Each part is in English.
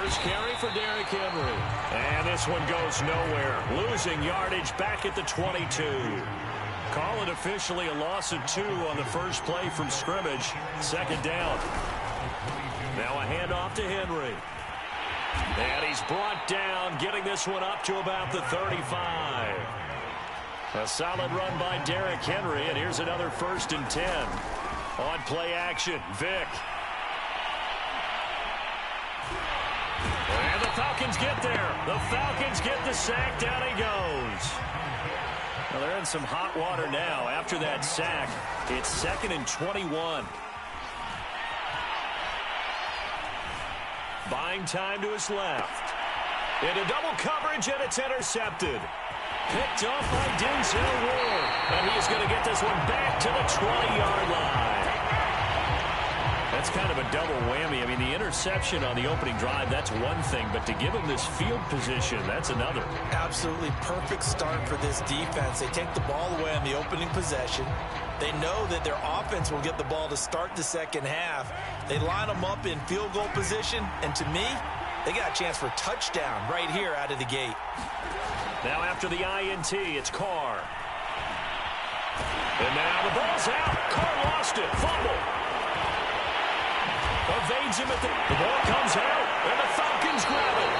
first carry for Derrick Henry. And this one goes nowhere. Losing yardage back at the 22. Call it officially a loss of 2 on the first play from scrimmage. Second down. Now a handoff to Henry. And he's brought down, getting this one up to about the 35. A solid run by Derrick Henry, and here's another 1st and 10. On play action, Vick. And the Falcons get there. The Falcons get the sack. Down he goes. Well, they're in some hot water now. After that sack, it's 2nd and 21. Buying time to his left. Into double coverage, and it's intercepted. Picked off by Denzel Ward. And he's going to get this one back to the 20-yard line. That's kind of a double whammy. I mean, the interception on the opening drive, that's one thing. But to give him this field position, that's another. Absolutely perfect start for this defense. They take the ball away on the opening possession. They know that their offense will get the ball to start the second half. They line them up in field goal position. And to me, they got a chance for a touchdown right here out of the gate. Now after the INT, it's Carr. And now the ball's out. Carr lost it. Fumble. Evades him at the ball comes out. And the Falcons grab it.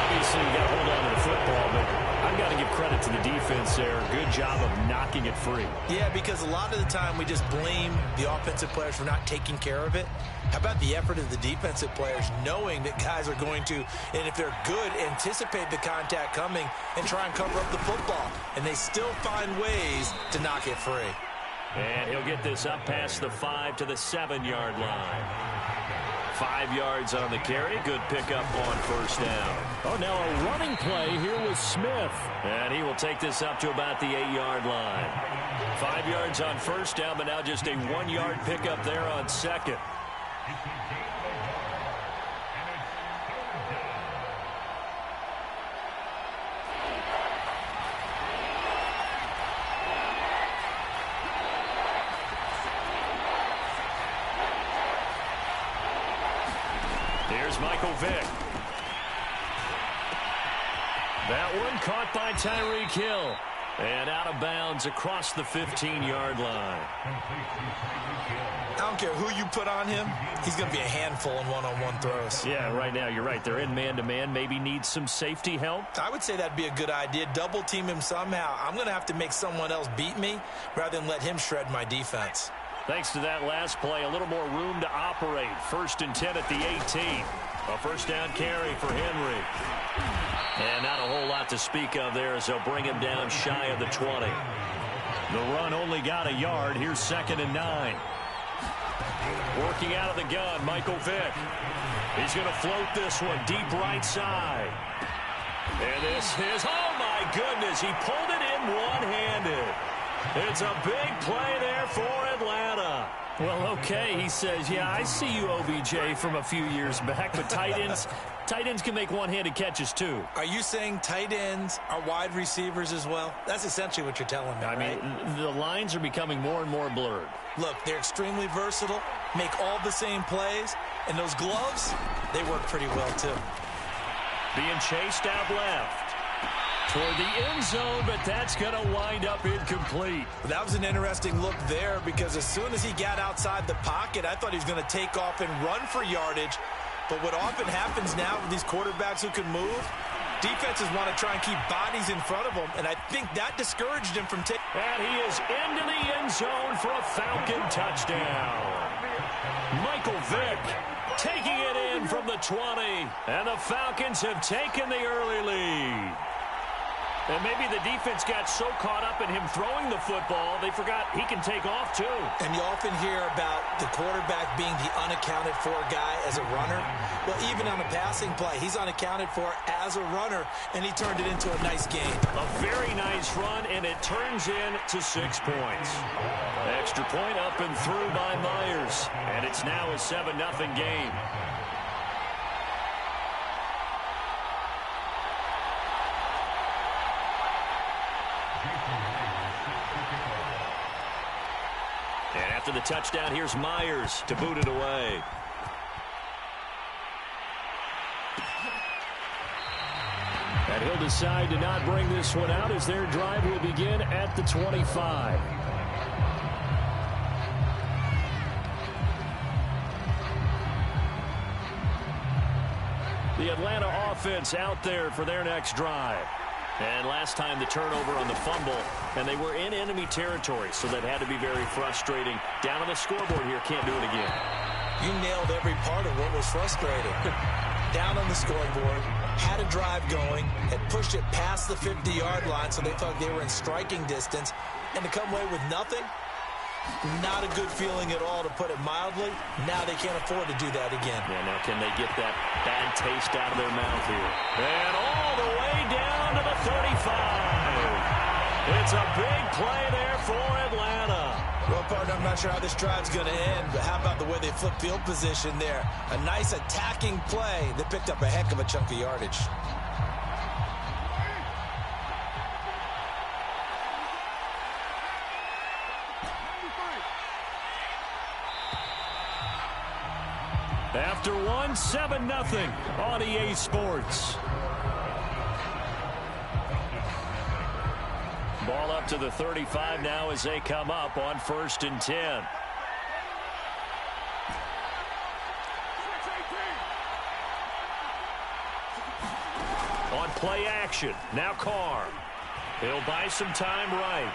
Obviously, you got to hold on to the football, but I've got to give credit to the defense there. Good job of knocking it free. Yeah, because a lot of the time we just blame the offensive players for not taking care of it. How about the effort of the defensive players knowing that guys are going to, and if they're good, anticipate the contact coming and try and cover up the football. And they still find ways to knock it free. And he'll get this up past the 5 to the 7-yard line. 5 yards on the carry. Good pickup on first down. Oh, now a running play here with Smith. And he will take this up to about the 8-yard line. 5 yards on first down, but now just a 1-yard pickup there on second. Here's Michael Vick. That one caught by Tyreek Hill. And out of bounds across the 15-yard line. I don't care who you put on him. He's going to be a handful in one-on-one throws. Yeah, right now, you're right. They're in man-to-man. Maybe needs some safety help. I would say that'd be a good idea. Double team him somehow. I'm going to have to make someone else beat me rather than let him shred my defense. Thanks to that last play, a little more room to operate. 1st and 10 at the 18. A first down carry for Henry. And not a whole lot to speak of there as they'll bring him down shy of the 20. The run only got a yard. Here's 2nd and 9. Working out of the gun, Michael Vick. He's going to float this one deep right side. And this is, oh my goodness, he pulled it in one-handed. It's a big play there for Atlanta. Well, okay, he says, yeah, I see you, OBJ, from a few years back, but tight ends can make one-handed catches too. Are you saying tight ends are wide receivers as well? That's essentially what you're telling me, I right? mean, the lines are becoming more and more blurred. Look, they're extremely versatile, make all the same plays, and those gloves, they work pretty well too. Being chased out left. Toward the end zone, but that's going to wind up incomplete. That was an interesting look there because as soon as he got outside the pocket, I thought he was going to take off and run for yardage. But what often happens now with these quarterbacks who can move, defenses want to try and keep bodies in front of them, and I think that discouraged him from taking. And he is into the end zone for a Falcon touchdown. Michael Vick taking it in from the 20, and the Falcons have taken the early lead. And maybe the defense got so caught up in him throwing the football, they forgot he can take off too. And you often hear about the quarterback being the unaccounted for guy as a runner. Well, even on a passing play, he's unaccounted for as a runner, and he turned it into a nice game. A very nice run, and it turns into 6 points. Extra point up and through by Myers, and it's now a 7-0 game. And after the touchdown, here's Myers to boot it away. And he'll decide to not bring this one out as their drive will begin at the 25. The Atlanta offense out there for their next drive. And last time the turnover on the fumble, and they were in enemy territory, so that had to be very frustrating. Down on the scoreboard here, can't do it again. You nailed every part of what was frustrating. Down on the scoreboard, had a drive going, had pushed it past the 50-yard line, so they thought they were in striking distance, and to come away with nothing, not a good feeling at all, to put it mildly. Now they can't afford to do that again. Yeah, now can they get that bad taste out of their mouth here? And all the way down to the 35. It's a big play there for Atlanta. Well, partner, I'm not sure how this drive's going to end, but how about the way they flipped field position there? A nice attacking play that picked up a heck of a chunk of yardage. After one, 7-0 on EA Sports. Ball up to the 35 now as they come up on 1st and 10. On play action, now Carr. He'll buy some time right.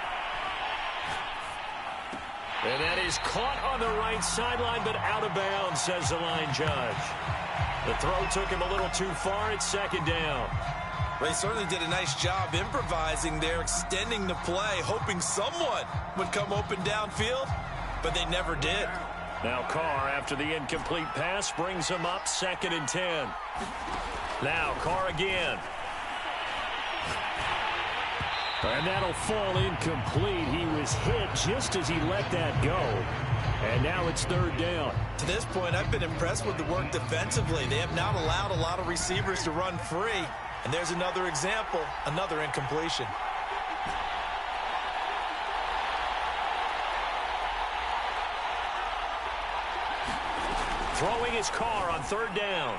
And that is caught on the right sideline, but out of bounds, says the line judge. The throw took him a little too far. It's 2nd down. They certainly did a nice job improvising there, extending the play, hoping someone would come open downfield, but they never did. Now Carr, after the incomplete pass, brings him up 2nd and 10. Now Carr again. And that'll fall incomplete. He was hit just as he let that go. And now it's 3rd down. To this point, I've been impressed with the work defensively. They have not allowed a lot of receivers to run free. And there's another example, another incompletion. Throwing his Carr on 3rd down.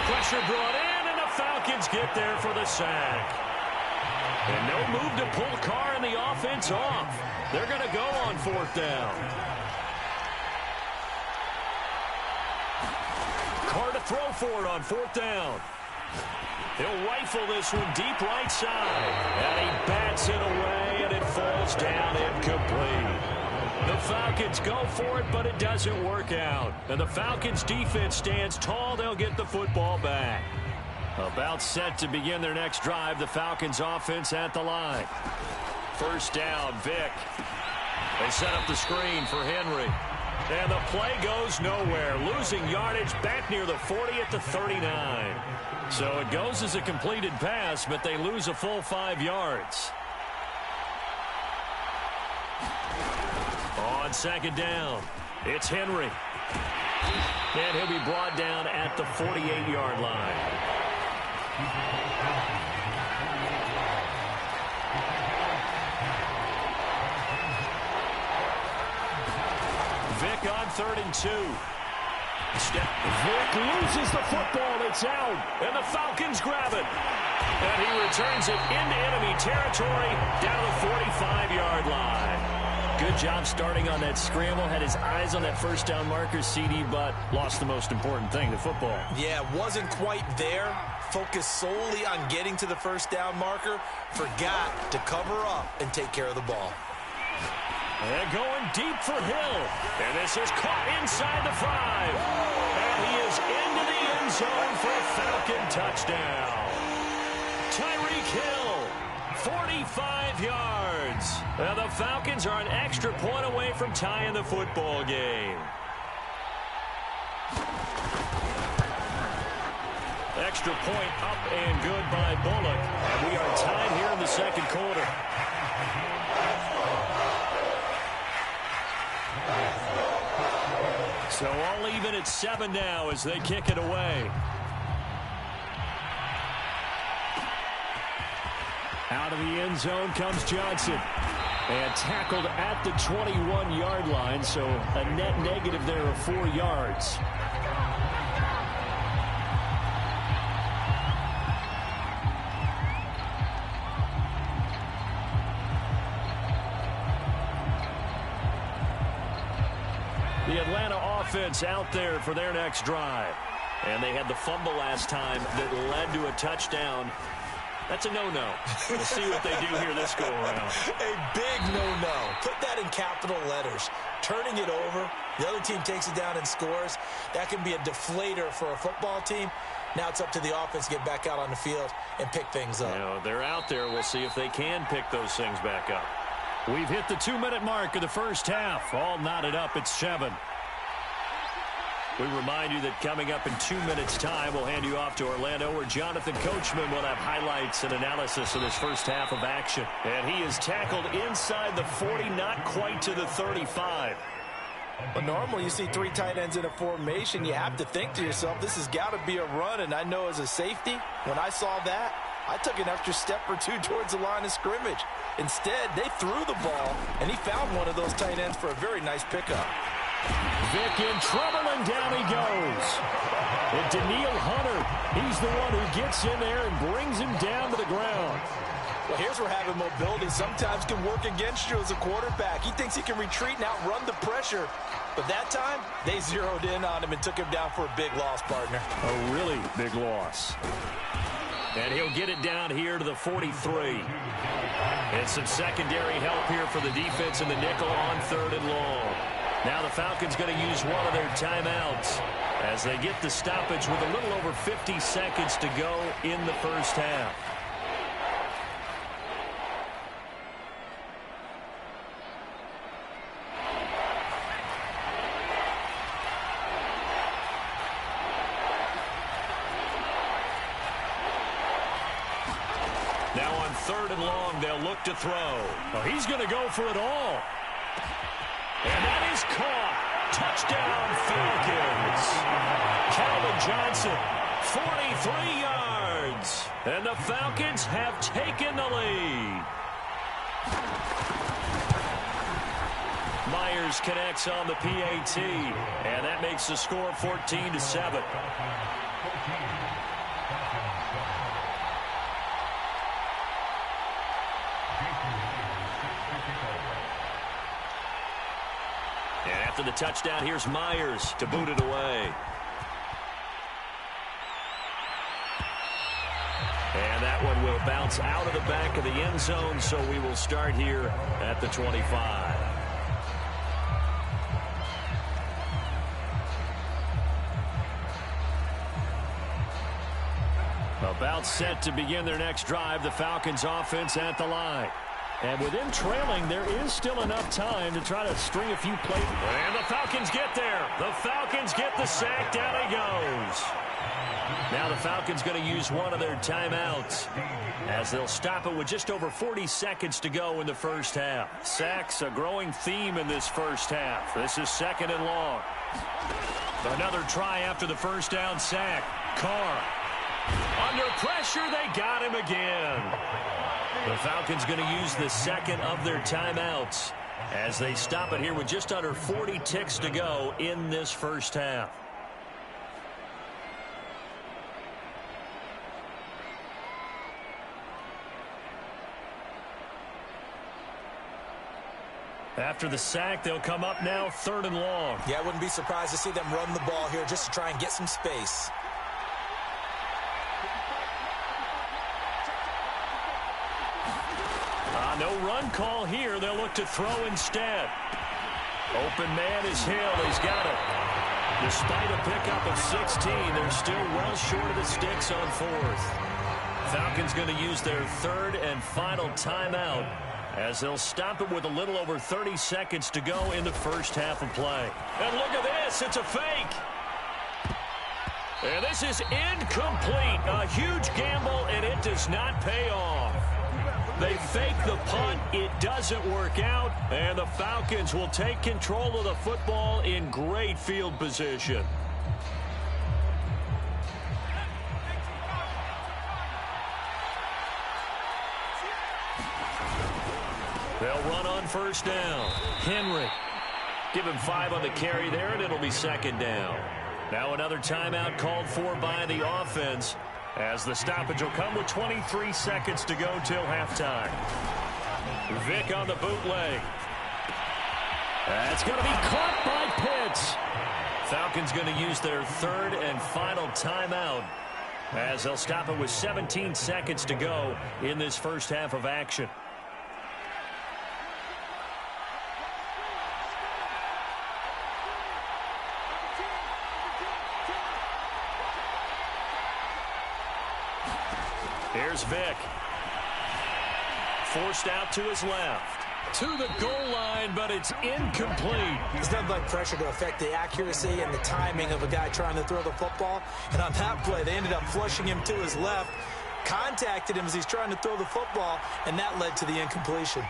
Pressure brought in, and the Falcons get there for the sack. And no move to pull Carr and the offense off. They're going to go on 4th down. Carr to throw for it on 4th down. He'll rifle this one deep right side. And he bats it away, and it falls down incomplete. The Falcons go for it, but it doesn't work out. And the Falcons defense stands tall. They'll get the football back. About set to begin their next drive, the Falcons offense at the line. 1st down, Vick. They set up the screen for Henry. And the play goes nowhere. Losing yardage back near the 40 at the 39. So it goes as a completed pass, but they lose a full 5 yards. On 2nd down, it's Henry. And he'll be brought down at the 48-yard line. Vick on 3rd and 2. Vick loses the football. It's out. And the Falcons grab it. And he returns it into enemy territory down the 45-yard line. Good job starting on that scramble. Had his eyes on that 1st down marker, CD, but lost the most important thing, the football. Yeah, wasn't quite there. Focused solely on getting to the 1st down marker. Forgot to cover up and take care of the ball. And going deep for Hill. And this is caught inside the 5. And he is into the end zone for a Falcon touchdown. Tyreek Hill, 45 yards. And the Falcons are an extra point away from tying the football game. Extra point up and good by Bullock. And we are tied here in the 2nd quarter. So all even at 7 now as they kick it away. Out of the end zone comes Johnson. And tackled at the 21-yard line, so a net negative there of 4 yards. defense out there for their next drive. And they had the fumble last time that led to a touchdown. That's a no-no. We'll see what they do here this go-around. A big no-no. Put that in capital letters. Turning it over, the other team takes it down and scores. That can be a deflator for a football team. Now it's up to the offense to get back out on the field and pick things up. You know, they're out there. We'll see if they can pick those things back up. We've hit the 2-minute mark of the first half. All knotted up at 7. We remind you that coming up in 2 minutes' time, we'll hand you off to Orlando, where Jonathan Coachman will have highlights and analysis of this first half of action. And he is tackled inside the 40, not quite to the 35. But normally you see 3 tight ends in a formation, you have to think to yourself, this has got to be a run. And I know as a safety, when I saw that, I took an extra step or 2 towards the line of scrimmage. Instead, they threw the ball, and he found one of those tight ends for a very nice pickup. Vick in trouble, and down he goes. And Daniil Hunter, he's the one who gets in there and brings him down to the ground. Well, here's where having mobility sometimes can work against you as a quarterback. He thinks he can retreat and outrun the pressure. But that time, they zeroed in on him and took him down for a big loss, partner. A really big loss. And he'll get it down here to the 43. And some secondary help here for the defense in the nickel on 3rd and long. Now the Falcons going to use one of their timeouts as they get the stoppage with a little over 50 seconds to go in the first half. Now on 3rd and long, they'll look to throw. Oh, he's going to go for it all. And that is caught. Touchdown, Falcons. Calvin Johnson, 43 yards. And the Falcons have taken the lead. Myers connects on the PAT. And that makes the score 14-7. After the touchdown, here's Myers to boot it away. And that one will bounce out of the back of the end zone, so we will start here at the 25. About set to begin their next drive, the Falcons offense at the line. And with them trailing, there is still enough time to try to string a few plays. And the Falcons get there. The Falcons get the sack. Down he goes. Now the Falcons going to use one of their timeouts as they'll stop it with just over 40 seconds to go in the first half. Sacks, a growing theme in this first half. This is 2nd and long. Another try after the first down sack. Carr. Under pressure, they got him again. The Falcons going to use the second of their timeouts as they stop it here with just under 40 ticks to go in this first half. After the sack, they'll come up now 3rd and long. Yeah, I wouldn't be surprised to see them run the ball here just to try and get some space. No run call here. They'll look to throw instead. Open man is Hill. He's got it. Despite a pickup of 16, they're still well short of the sticks on 4th. Falcons going to use their 3rd and final timeout as they'll stop it with a little over 30 seconds to go in the first half of play. And look at this. It's a fake. And this is incomplete. A huge gamble, and it does not pay off. They fake the punt. It doesn't work out, and the Falcons will take control of the football in great field position. They'll run on first down. Henry. Give him 5 on the carry there, and it'll be 2nd down. Now another timeout called for by the offense, as the stoppage will come with 23 seconds to go till halftime. Vick on the bootleg. That's going to be caught by Pitts. Falcons going to use their third and final timeout as they'll stop it with 17 seconds to go in this first half of action. Here's Vick. Forced out to his left. To the goal line, but it's incomplete. There's nothing like pressure to affect the accuracy and the timing of a guy trying to throw the football. And on that play, they ended up flushing him to his left, contacted him as he's trying to throw the football, and that led to the incompletion.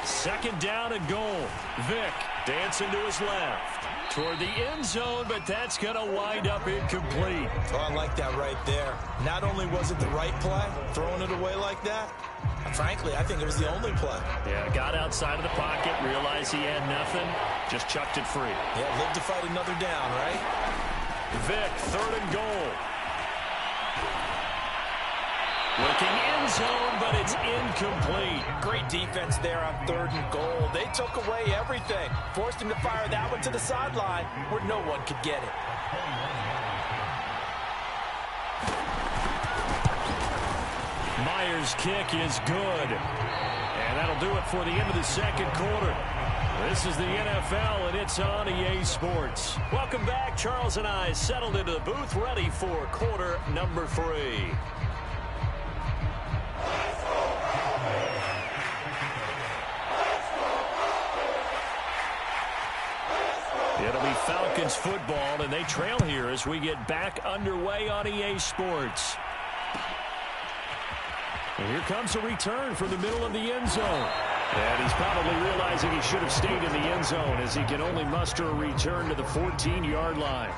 Second down and goal. Vick dancing to his left. Toward the end zone, but that's going to wind up incomplete. Oh, I like that right there. Not only was it the right play, throwing it away like that, frankly, I think it was the only play. Yeah, got outside of the pocket, realized he had nothing, just chucked it free. Yeah, live to fight another down, right? Vick, third and goal. Looking end zone, but it's incomplete. Great defense there on third and goal. They took away everything. Forced him to fire that one to the sideline where no one could get it. Myers' kick is good. And that'll do it for the end of the second quarter. This is the NFL, and it's on EA Sports. Welcome back. Charles and I settled into the booth, ready for quarter number 3. It'll be Falcons football, and they trail here as we get back underway on EA Sports. And here comes a return from the middle of the end zone. And he's probably realizing he should have stayed in the end zone as he can only muster a return to the 14-yard line.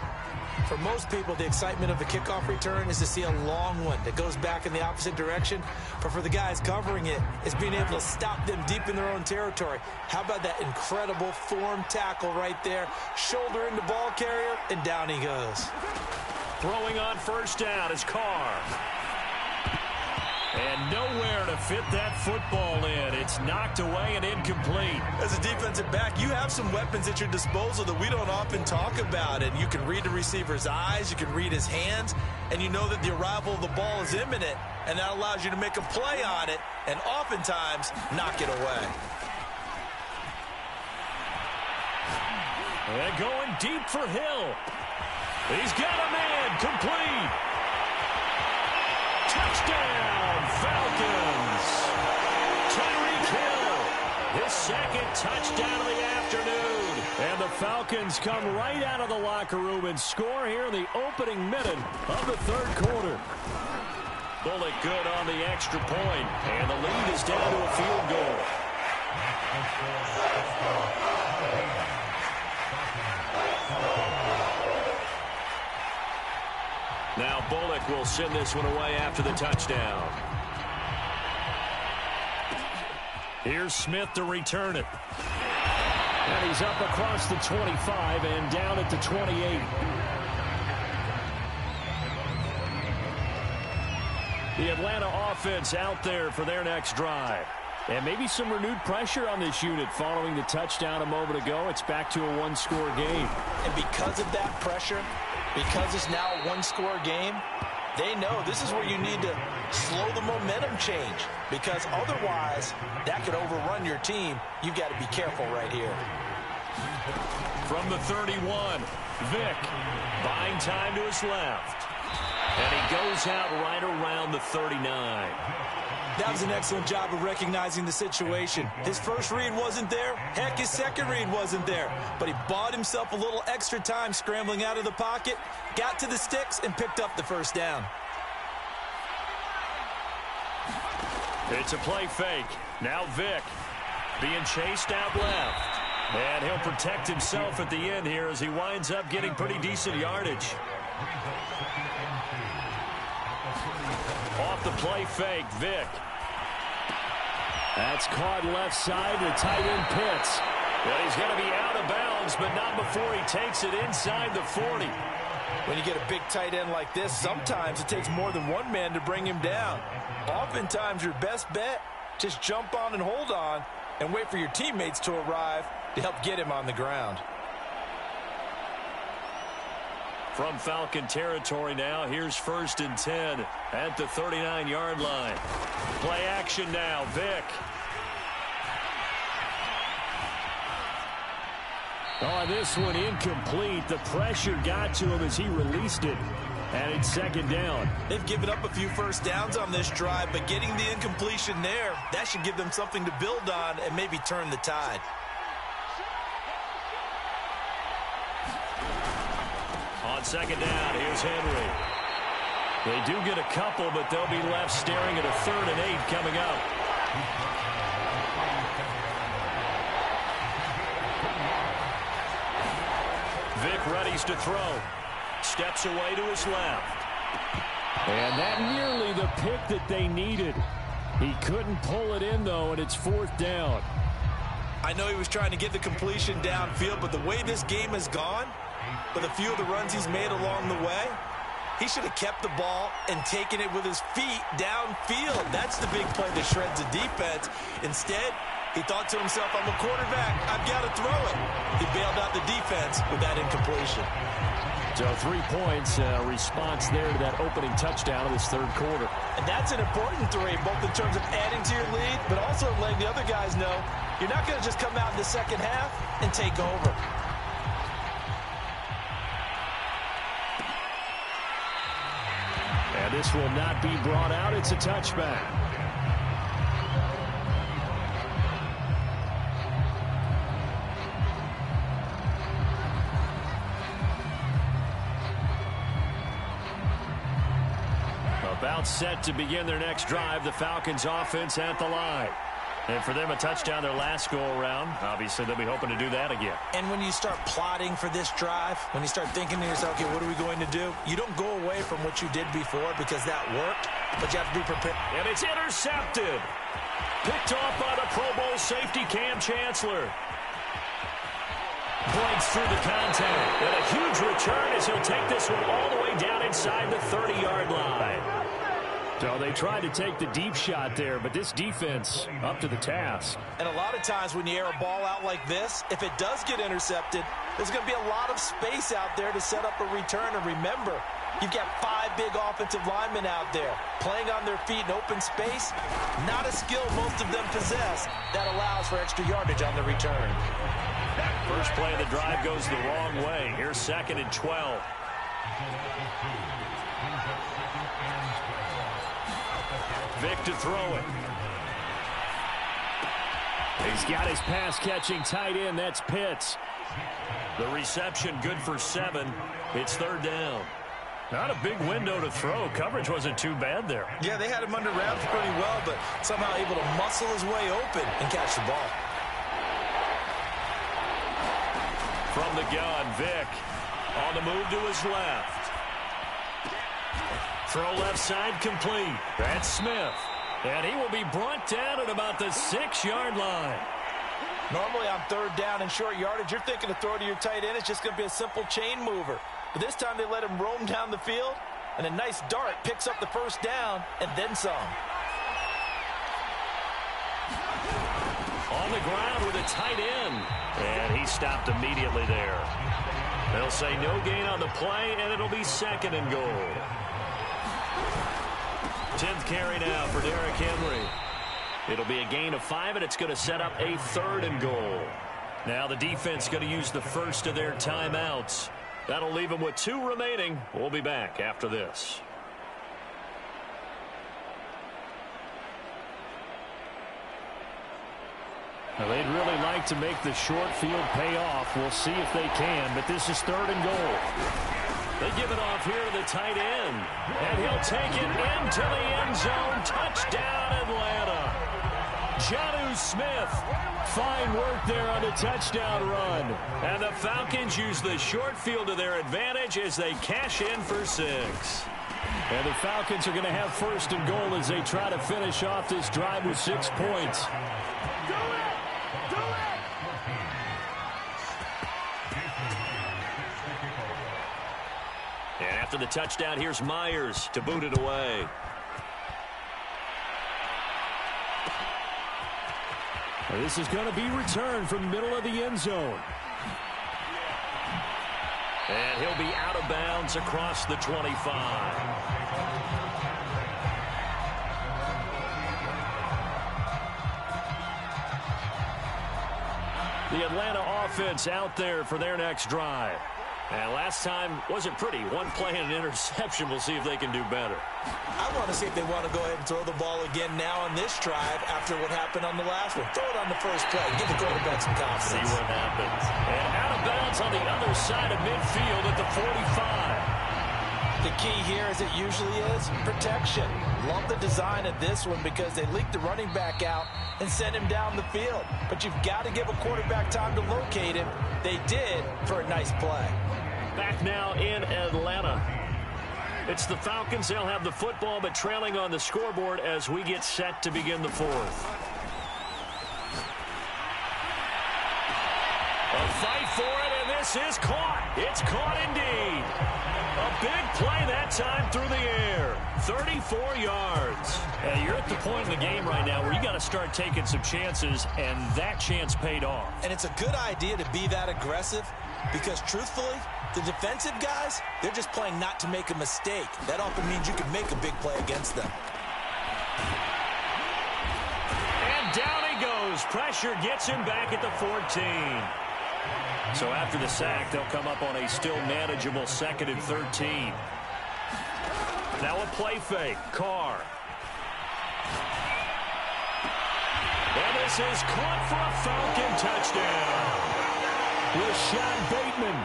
For most people, the excitement of a kickoff return is to see a long one that goes back in the opposite direction. But for the guys covering it, it's being able to stop them deep in their own territory. How about that incredible form tackle right there? Shoulder into ball carrier, and down he goes. Throwing on first down is Carr. And nowhere to fit that football in. It's knocked away and incomplete. As a defensive back, you have some weapons at your disposal that we don't often talk about. And you can read the receiver's eyes, you can read his hands, and you know that the arrival of the ball is imminent. And that allows you to make a play on it and oftentimes knock it away. And going deep for Hill. He's got a man, complete. Touchdown, Falcons. Tyreek Hill, his second touchdown of the afternoon. And the Falcons come right out of the locker room and score here in the opening minute of the third quarter. Bullock good on the extra point, and the lead is down to a field goal. Now Bullock will send this one away after the touchdown. Here's Smith to return it. And he's up across the 25 and down at the 28. The Atlanta offense out there for their next drive. And maybe some renewed pressure on this unit following the touchdown a moment ago. It's back to a one-score game. And because of that pressure, because it's now a one-score game, they know this is where you need to slow the momentum change, because otherwise that could overrun your team. You've got to be careful right here. From the 31, Vick buying time to his left. And he goes out right around the 39. That was an excellent job of recognizing the situation. His first read wasn't there. Heck, his second read wasn't there. But he bought himself a little extra time scrambling out of the pocket, got to the sticks, and picked up the first down. It's a play fake. Now Vick being chased out left. And he'll protect himself at the end here as he winds up getting pretty decent yardage. Off the play fake, Vick. That's caught left side to tight end Pitts. Well, he's going to be out of bounds, but not before he takes it inside the 40. When you get a big tight end like this, sometimes it takes more than one man to bring him down. Oftentimes, your best bet, just jump on and hold on and wait for your teammates to arrive to help get him on the ground. From Falcon territory now, here's 1st and 10 at the 39-yard line. Play action now, Vick. Oh, this one incomplete. The pressure got to him as he released it. And it's 2nd down. They've given up a few first downs on this drive, but getting the incompletion there, that should give them something to build on and maybe turn the tide. On 2nd down, here's Henry. They do get a couple, but they'll be left staring at a 3rd and 8 coming up. Vick readies to throw. Steps away to his left. And that nearly the pick that they needed. He couldn't pull it in, though, and it's 4th down. I know he was trying to get the completion downfield, but the way this game has gone, with a few of the runs he's made along the way, he should have kept the ball and taken it with his feet downfield. That's the big play that shreds the defense. Instead, he thought to himself, I'm a quarterback, I've got to throw it. He bailed out the defense with that incompletion. So 3 points, response there to that opening touchdown of this 3rd quarter. And that's an important 3, both in terms of adding to your lead, but also letting the other guys know you're not going to just come out in the second half and take over. And this will not be brought out. It's a touchback. About set to begin their next drive. The Falcons offense at the line. And for them, a touchdown their last go-around. Obviously, they'll be hoping to do that again. And when you start plotting for this drive, when you start thinking to yourself, okay, what are we going to do? You don't go away from what you did before because that worked, but you have to be prepared. And it's intercepted. Picked off by the Pro Bowl safety, Cam Chancellor. Breaks through the contact. And a huge return as he'll take this one all the way down inside the 30-yard line. So they tried to take the deep shot there, but this defense up to the task. And a lot of times when you air a ball out like this, if it does get intercepted, there's going to be a lot of space out there to set up a return. And remember, you've got 5 big offensive linemen out there playing on their feet in open space. Not a skill most of them possess that allows for extra yardage on the return. First play of the drive goes the wrong way. Here's 2nd and 12. Vick to throw it. He's got his pass-catching tight end. That's Pitts. The reception good for 7. It's 3rd down. Not a big window to throw. Coverage wasn't too bad there. Yeah, they had him under wraps pretty well, but somehow able to muscle his way open and catch the ball. From the gun, Vick on the move to his left. Throw left side complete. That's Smith. And he will be brought down at about the 6-yard line. Normally on 3rd down and short yardage, you're thinking to throw to your tight end. It's just going to be a simple chain mover. But this time they let him roam down the field, and a nice dart picks up the 1st down and then some. On the ground with a tight end. And he stopped immediately there. They'll say no gain on the play, and it'll be 2nd and goal. 10th carry now for Derrick Henry. It'll be a gain of 5, and it's going to set up a 3rd and goal. Now the defense going to use the first of their timeouts. That'll leave them with 2 remaining. We'll be back after this. Now, they'd really like to make the short field pay off. We'll see if they can, but this is 3rd and goal. They give it off here to the tight end. And he'll take it into the end zone. Touchdown, Atlanta. Jonnu Smith. Fine work there on the touchdown run. And the Falcons use the short field to their advantage as they cash in for 6. And the Falcons are going to have 1st and goal as they try to finish off this drive with 6 points. And after the touchdown, here's Myers to boot it away. This is going to be returned from the middle of the end zone. And he'll be out of bounds across the 25. The Atlanta offense out there for their next drive. And last time wasn't pretty. One play and an interception. We'll see if they can do better. I want to see if they want to go ahead and throw the ball again now on this drive after what happened on the last one. Throw it on the first play. Give the quarterback some confidence. See what happens. And out of bounds on the other side of midfield at the 45. The key here, as it usually is, protection. Love the design of this one because they leaked the running back out and sent him down the field. But you've got to give a quarterback time to locate him. They did for a nice play. Back now in Atlanta. It's the Falcons. They'll have the football, but trailing on the scoreboard as we get set to begin the fourth. A fight for it, and this is caught. It's caught indeed. A big play that time through the air. 34 yards. And you're at the point in the game right now where you got to start taking some chances, and that chance paid off. And it's a good idea to be that aggressive because, truthfully, the defensive guys, they're just playing not to make a mistake. That often means you can make a big play against them. And down he goes. Pressure gets him back at the 14. So after the sack, they'll come up on a still manageable 2nd and 13. Now a play fake. Carr. And this is caught for a Falcon touchdown. Rashad Bateman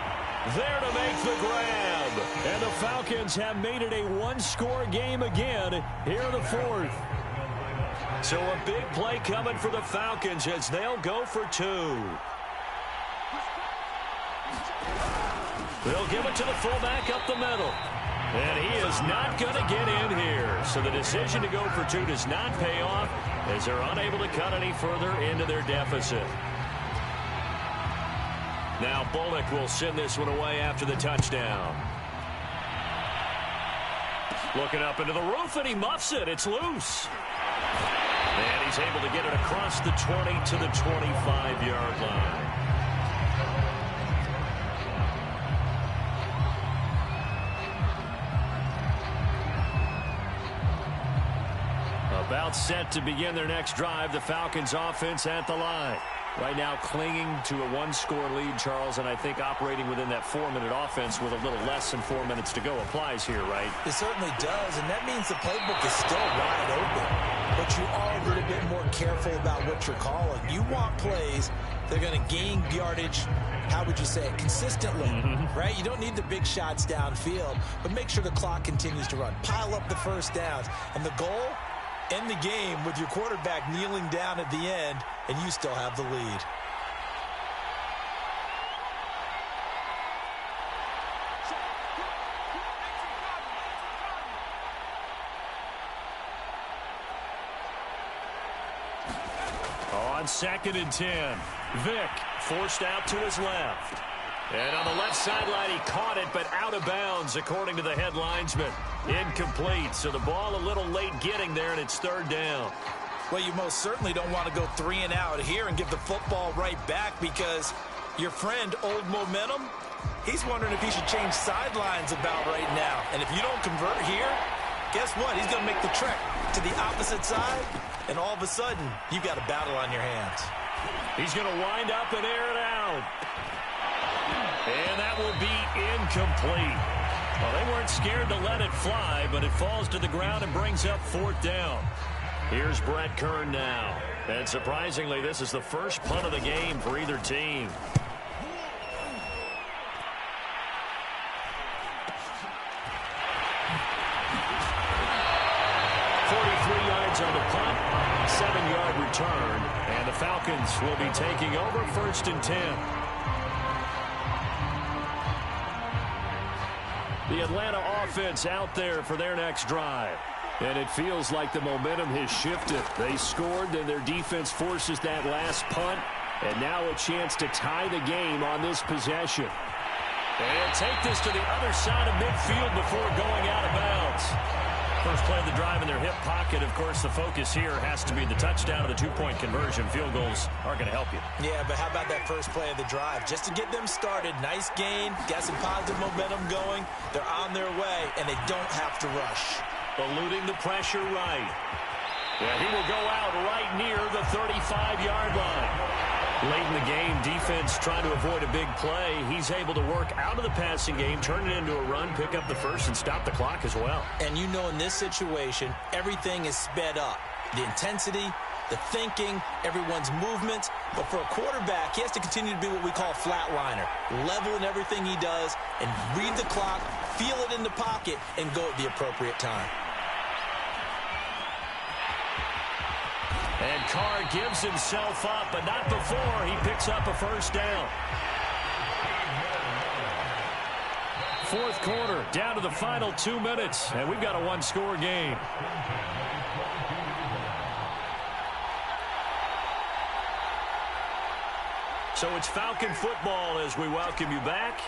there to make the grab. And the Falcons have made it a one-score game again here in the fourth. So a big play coming for the Falcons as they'll go for 2. They'll give it to the fullback up the middle. And he is not going to get in here. So the decision to go for 2 does not pay off as they're unable to cut any further into their deficit. Now Bullock will send this one away after the touchdown. Looking up into the roof, and he muffs it. It's loose. And he's able to get it across the 20 to the 25-yard line. About set to begin their next drive, the Falcons offense at the line. Right now clinging to a one-score lead, Charles, and I think operating within that 4-minute offense with a little less than 4 minutes to go applies here, right? It certainly does, and that means the playbook is still wide open. But you are a little bit more careful about what you're calling. You want plays that are going to gain yardage, how would you say it, consistently, right? You don't need the big shots downfield, but make sure the clock continues to run. Pile up the first downs, and the goal, end the game with your quarterback kneeling down at the end, and you still have the lead. On 2nd and 10, Vick forced out to his left. And on the left sideline, he caught it, but out of bounds, according to the head linesman. Incomplete, so the ball a little late getting there, and it's 3rd down. Well, you most certainly don't want to go 3 and out here and give the football right back because your friend, Old Momentum, he's wondering if he should change sidelines about right now. And if you don't convert here, guess what? He's going to make the trek to the opposite side, and all of a sudden, you've got a battle on your hands. He's going to wind up and air it out. And that will be incomplete. Well, they weren't scared to let it fly, but it falls to the ground and brings up 4th down. Here's Brett Kern now. And surprisingly, this is the first punt of the game for either team. On the punt, 7-yard return, and the Falcons will be taking over 1st and 10. The Atlanta offense out there for their next drive. And it feels like the momentum has shifted. They scored, then their defense forces that last punt, and now a chance to tie the game on this possession. And take this to the other side of midfield before going out of bounds. First play of the the drive in their hip pocket. Of course, the focus here has to be the touchdown and the two-point conversion. Field goals aren't going to help you. Yeah, but how about that first play of the drive? Just to get them started, nice gain, got some positive momentum going. They're on their way, and they don't have to rush. Eluding the pressure right. Yeah, he will go out right near the 35-yard line. Late in the game, defense trying to avoid a big play. He's able to work out of the passing game, turn it into a run, pick up the first, and stop the clock as well. And you know in this situation, everything is sped up. The intensity, the thinking, everyone's movement. But for a quarterback, he has to continue to be what we call a flatliner. Level in everything he does and read the clock, feel it in the pocket, and go at the appropriate time. And Carr gives himself up, but not before he picks up a first down. Fourth quarter, down to the final 2 minutes, and we've got a one-score game. So it's Falcon football as we welcome you back.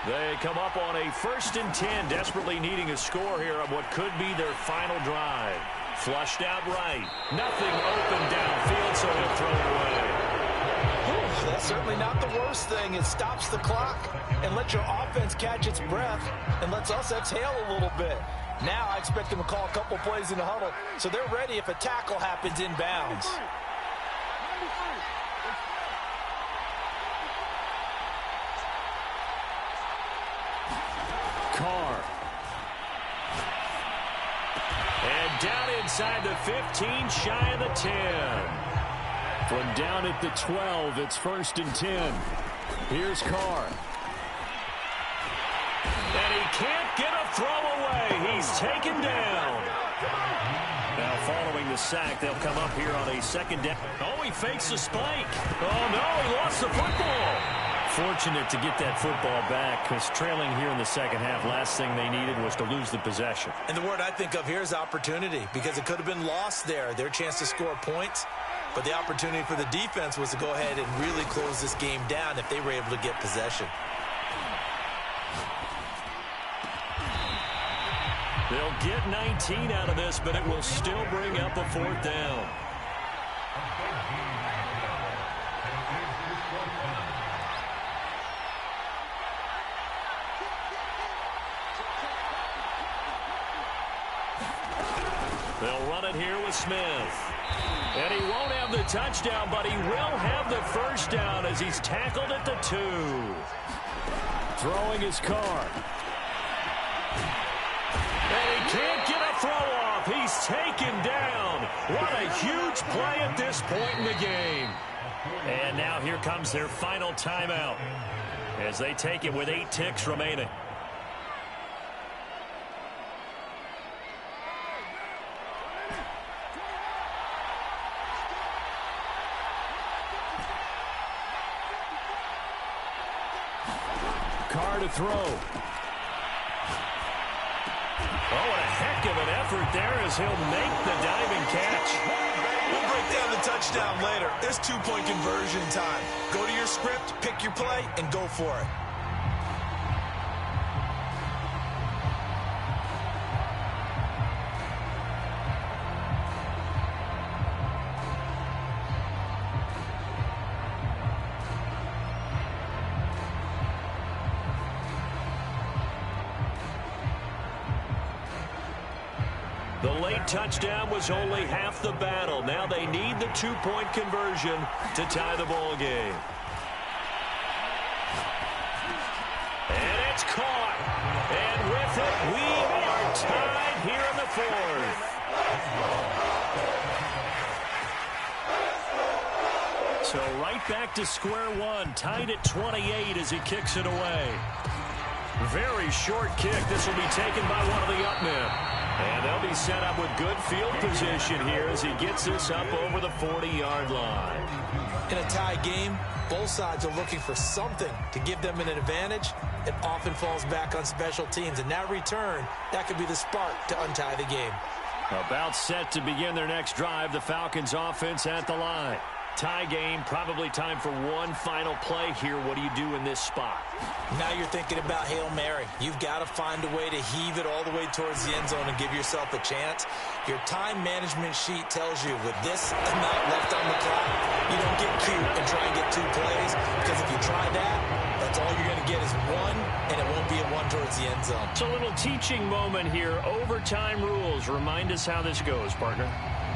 They come up on a 1st and 10, desperately needing a score here on what could be their final drive. Flushed out right. Nothing open downfield, so he'll throw it away. That's certainly not the worst thing. It stops the clock and lets your offense catch its breath and lets us exhale a little bit. Now I expect them to call a couple plays in the huddle, so they're ready if a tackle happens inbounds. Carr. And down inside the 15, shy of the 10. From down at the 12, it's 1st and 10. Here's Carr. And he can't get a throw away. He's taken down. Now following the sack, they'll come up here on a 2nd down. Oh, he fakes a spike. Oh, no, he lost the football. Fortunate to get that football back because trailing here in the second half, last thing they needed was to lose the possession. And the word I think of here is opportunity because it could have been lost there, their chance to score points. But the opportunity for the defense was to go ahead and really close this game down if they were able to get possession. They'll get 19 out of this, but it will still bring up a 4th down. They'll run it here with Smith. And he won't have the touchdown, but he will have the first down as he's tackled at the 2. Throwing his Carr. And he can't get a throw off. He's taken down. What a huge play at this point in the game. And now here comes their final timeout as they take it with 8 ticks remaining. Carr to throw. Oh, what a heck of an effort there as he'll make the diving catch. We'll break down the touchdown later. It's 2-point conversion time. Go to your script, pick your play, and go for it. The late touchdown was only half the battle. Now they need the 2-point conversion to tie the ball game. And it's caught. And with it, we are tied here in the 4th. So right back to square one, tied at 28 as he kicks it away. Very short kick. This will be taken by one of the up men. And they'll be set up with good field position here as he gets this up over the 40-yard line. In a tie game, both sides are looking for something to give them an advantage. It often falls back on special teams. And that return, that could be the spark to untie the game. About set to begin their next drive, the Falcons offense at the line. Tie game, probably time for one final play here. What do you do in this spot? Now you're thinking about Hail Mary. You've got to find a way to heave it all the way towards the end zone and give yourself a chance. Your time management sheet tells you with this amount left on the clock, you don't get cute and try and get 2 plays, because if you try that, that's all you're going to get is one, and it won't be a one towards the end zone. It's a little teaching moment here. Overtime rules. Remind us how this goes, partner.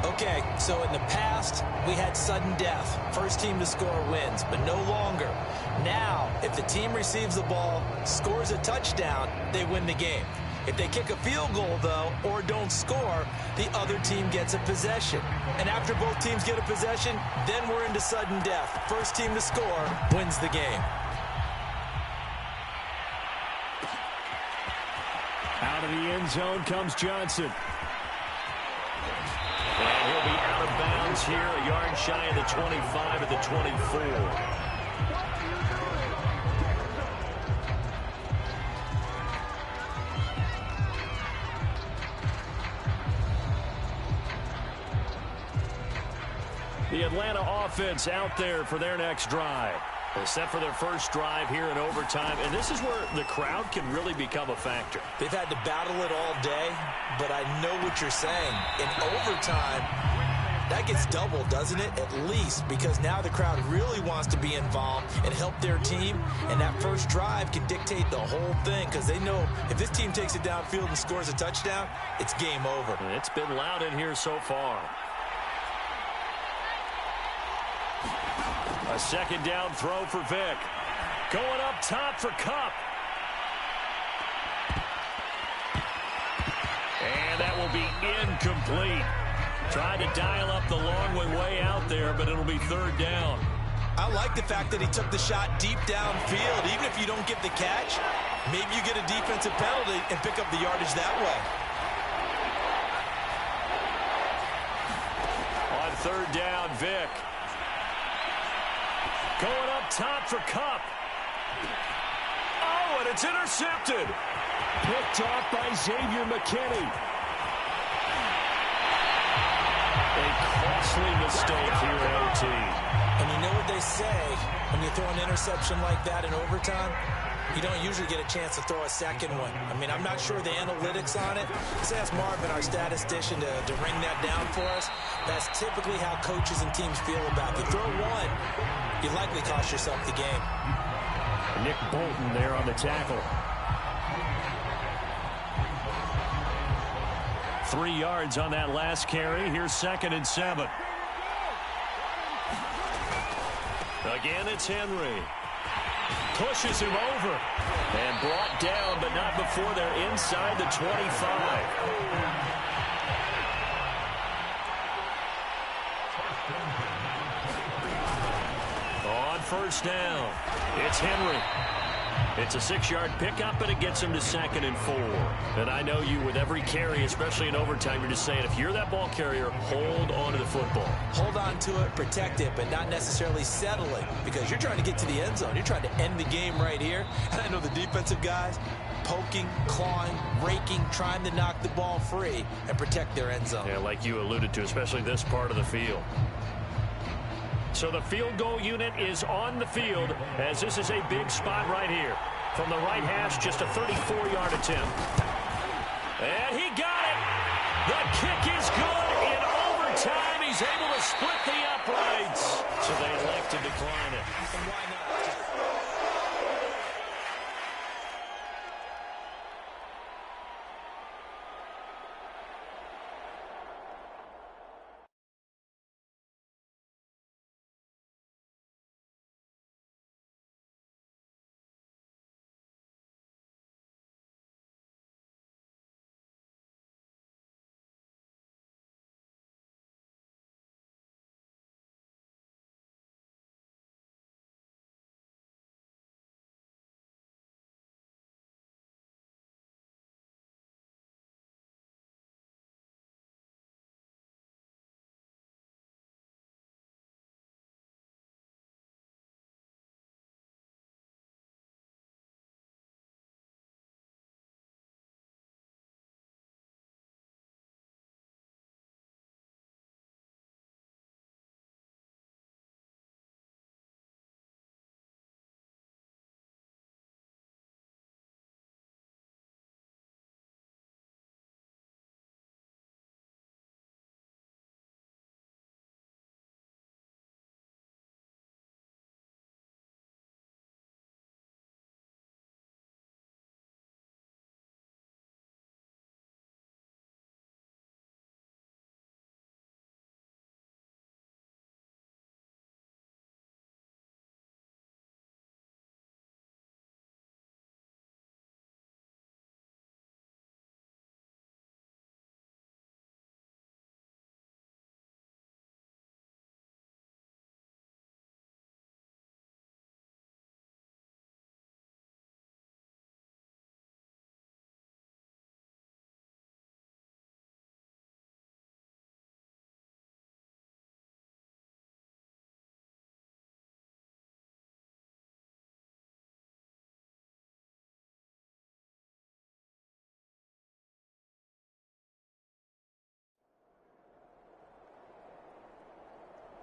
Okay, so in the past, we had sudden death. First team to score wins, but no longer. Now, if the team receives the ball, scores a touchdown, they win the game. If they kick a field goal, though, or don't score, the other team gets a possession. And after both teams get a possession, then we're into sudden death. First team to score wins the game. Out of the end zone comes Johnson. And he'll be out of bounds here, a yard shy of the 25 at the 24. The Atlanta offense out there for their next drive. They're set for their first drive here in overtime, and this is where the crowd can really become a factor. They've had to battle it all day, but I know what you're saying. In overtime, that gets doubled, doesn't it? At least, because now the crowd really wants to be involved and help their team, and that first drive can dictate the whole thing, because they know if this team takes it downfield and scores a touchdown, it's game over. It's been loud in here so far. A second down throw for Vick. Going up top for Kupp. And that will be incomplete. Tried to dial up the long one way out there, but it'll be third down. I like the fact that he took the shot deep downfield. Even if you don't get the catch, maybe you get a defensive penalty and pick up the yardage that way. On third down, Vick. Going up top for Kupp. Oh, and it's intercepted. Picked off by Xavier McKinney. A costly mistake here at OT. And you know what they say, when you throw an interception like that in overtime, you don't usually get a chance to throw a second one. I mean, I'm not sure the analytics on it. Let's ask Marvin, our statistician, to ring that down for us. That's typically how coaches and teams feel about it. If you throw one, you likely cost yourself the game. Nick Bolton there on the tackle. 3 yards on that last carry. Here's 2nd and 7. Again, it's Henry. Pushes him over. And brought down, but not before they're inside the 25. On first down, it's Henry. It's a 6-yard pickup, and it gets him to 2nd and 4. And I know you, with every carry, especially in overtime, you're just saying, if you're that ball carrier, hold on to the football. Hold on to it, protect it, but not necessarily settle it, because you're trying to get to the end zone. You're trying to end the game right here. And I know the defensive guys poking, clawing, raking, trying to knock the ball free and protect their end zone. Yeah, like you alluded to, especially this part of the field. So the field goal unit is on the field, as this is a big spot right here. From the right hash, just a 34-yard attempt. And he got it. The kick is good in overtime. He's able to split the uprights. So they elect to decline it. And why not?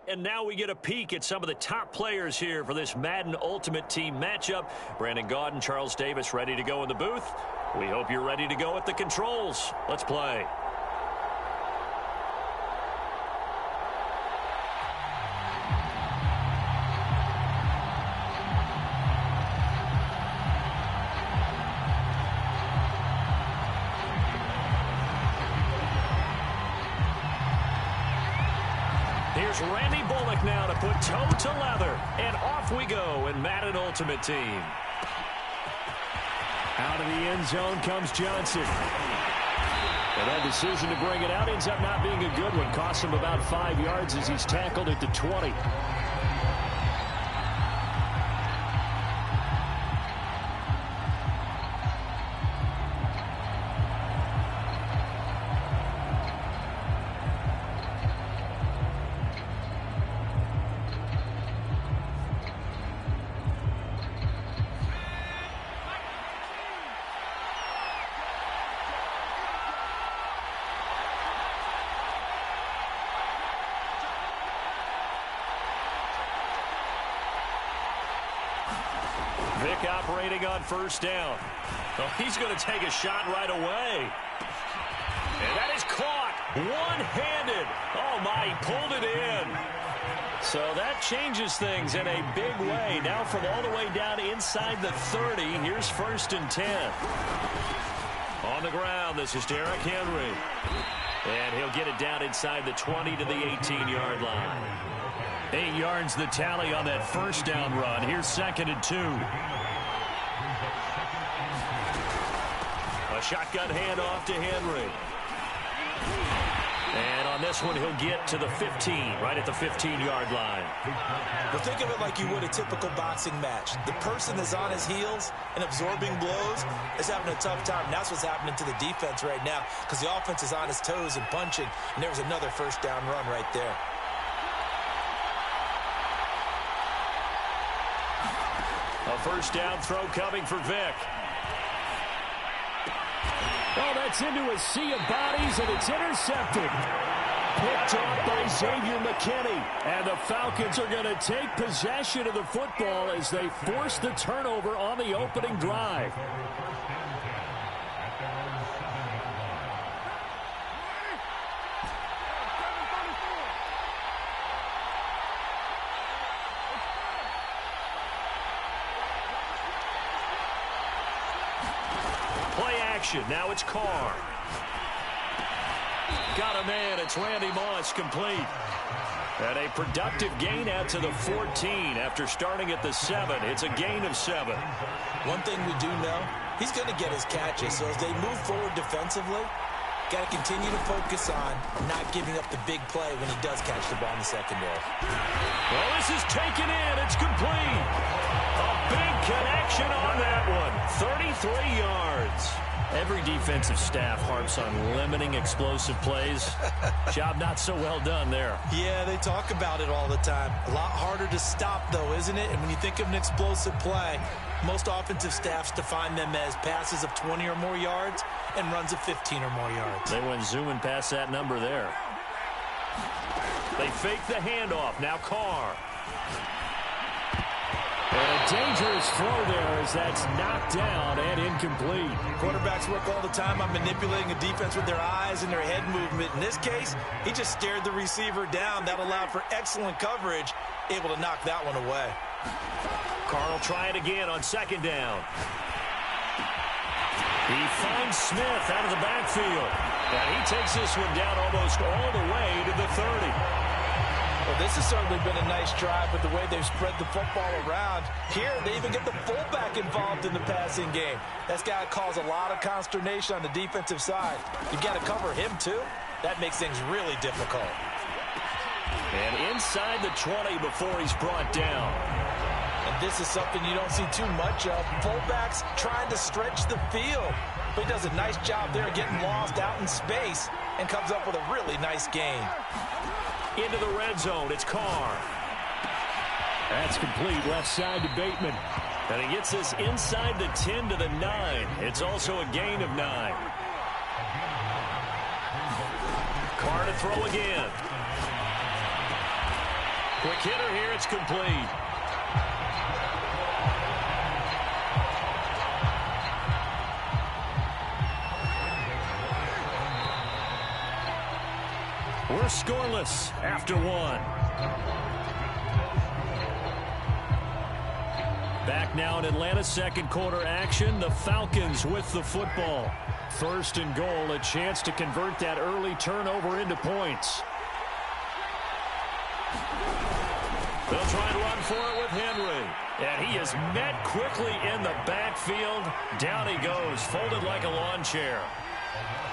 And now we get a peek at some of the top players here for this Madden Ultimate Team matchup. Brandon Gaudin, Charles Davis ready to go in the booth. We hope you're ready to go at the controls. Let's play. Here's Randy Bullock now to put toe to leather. And off we go in Madden Ultimate Team. Out of the end zone comes Johnson. And that decision to bring it out ends up not being a good one. Costs him about 5 yards as he's tackled at the 20. Vick operating on first down. Oh, he's going to take a shot right away. And that is caught one-handed. Oh, my, he pulled it in. So that changes things in a big way. Now from all the way down inside the 30, here's 1st and 10. On the ground, this is Derrick Henry. And he'll get it down inside the 20 to the 18-yard line. 8 yards the tally on that first down run. Here's 2nd and 2. A shotgun handoff to Henry. And on this one, he'll get to the 15, right at the 15-yard line. Well, think of it like you would a typical boxing match. The person that's on his heels and absorbing blows is having a tough time. And that's what's happening to the defense right now because the offense is on his toes and punching. And there was another first down run right there. A first down throw coming for Vick. Oh, that's into a sea of bodies, and it's intercepted. Picked off by Xavier McKinney. And the Falcons are going to take possession of the football as they force the turnover on the opening drive. Now it's Carr. Got a man. It's Randy Moss complete. And a productive gain out to the 14 after starting at the 7. It's a gain of 7. One thing we do know, he's going to get his catches. So as they move forward defensively, got to continue to focus on not giving up the big play when he does catch the ball in the secondary. Well, this is taken in. It's complete. A big connection on that one. 33 yards. Every defensive staff harps on limiting explosive plays. Job not so well done there. Yeah, they talk about it all the time. A lot harder to stop, though, isn't it? And when you think of an explosive play, most offensive staffs define them as passes of 20 or more yards and runs of 15 or more yards. They went zooming past that number there. They fake the handoff. Now Carr. And a dangerous throw there as that's knocked down and incomplete. Quarterbacks work all the time on manipulating a defense with their eyes and their head movement. In this case, he just stared the receiver down. That allowed for excellent coverage, able to knock that one away. Carr will try it again on 2nd down. He finds Smith out of the backfield. And he takes this one down almost all the way to the 30. Well, this has certainly been a nice drive with the way they've spread the football around. Here, they even get the fullback involved in the passing game. That's got to cause a lot of consternation on the defensive side. You've got to cover him, too. That makes things really difficult. And inside the 20 before he's brought down. And this is something you don't see too much of. Fullbacks trying to stretch the field. But he does a nice job there getting lost out in space and comes up with a really nice gain. Into the red zone, it's Carr. That's complete left side to Bateman. And he gets this inside the 10 to the 9. It's also a gain of 9. Carr to throw again. Quick hitter here. It's complete. We're scoreless after one. Back now in Atlanta's second quarter action. The Falcons with the football. First and goal, a chance to convert that early turnover into points. They'll try and run for it with Henry. And he is met quickly in the backfield. Down he goes, folded like a lawn chair.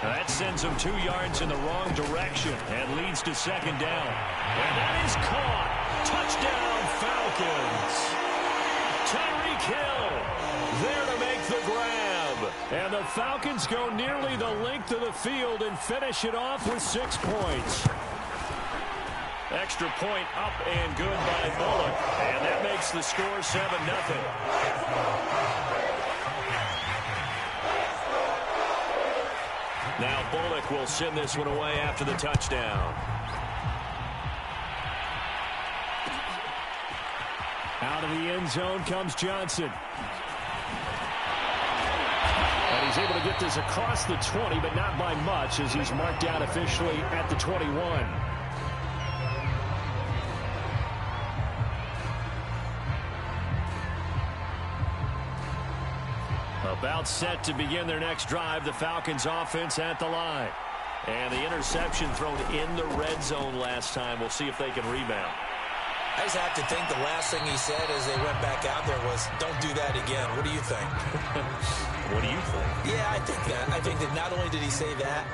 That sends him 2 yards in the wrong direction and leads to second down. And that is caught. Touchdown, Falcons. Tyreek Hill there to make the grab. And the Falcons go nearly the length of the field and finish it off with 6 points. Extra point up and good by Bullock. And that makes the score 7-0. Now Bullock will send this one away after the touchdown. Out of the end zone comes Johnson. And he's able to get this across the 20, but not by much, as he's marked down officially at the 21. About set to begin their next drive, the Falcons offense at the line. And the interception thrown in the red zone last time. We'll see if they can rebound. I just have to think the last thing he said as they went back out there was, don't do that again. What do you think? What do you think? Yeah, I think that. I think that not only did he say that,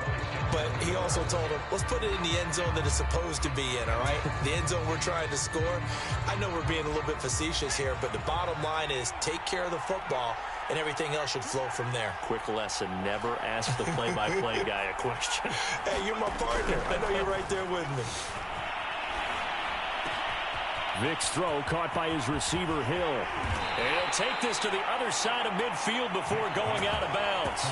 but he also told him, let's put it in the end zone that it's supposed to be in, all right? The end zone we're trying to score. I know we're being a little bit facetious here, but the bottom line is take care of the football, and everything else should flow from there. Quick lesson, never ask the play-by-play guy a question. Hey, you're my partner. I know you're right there with me. Vic's throw caught by his receiver, Hill. And he'll take this to the other side of midfield before going out of bounds.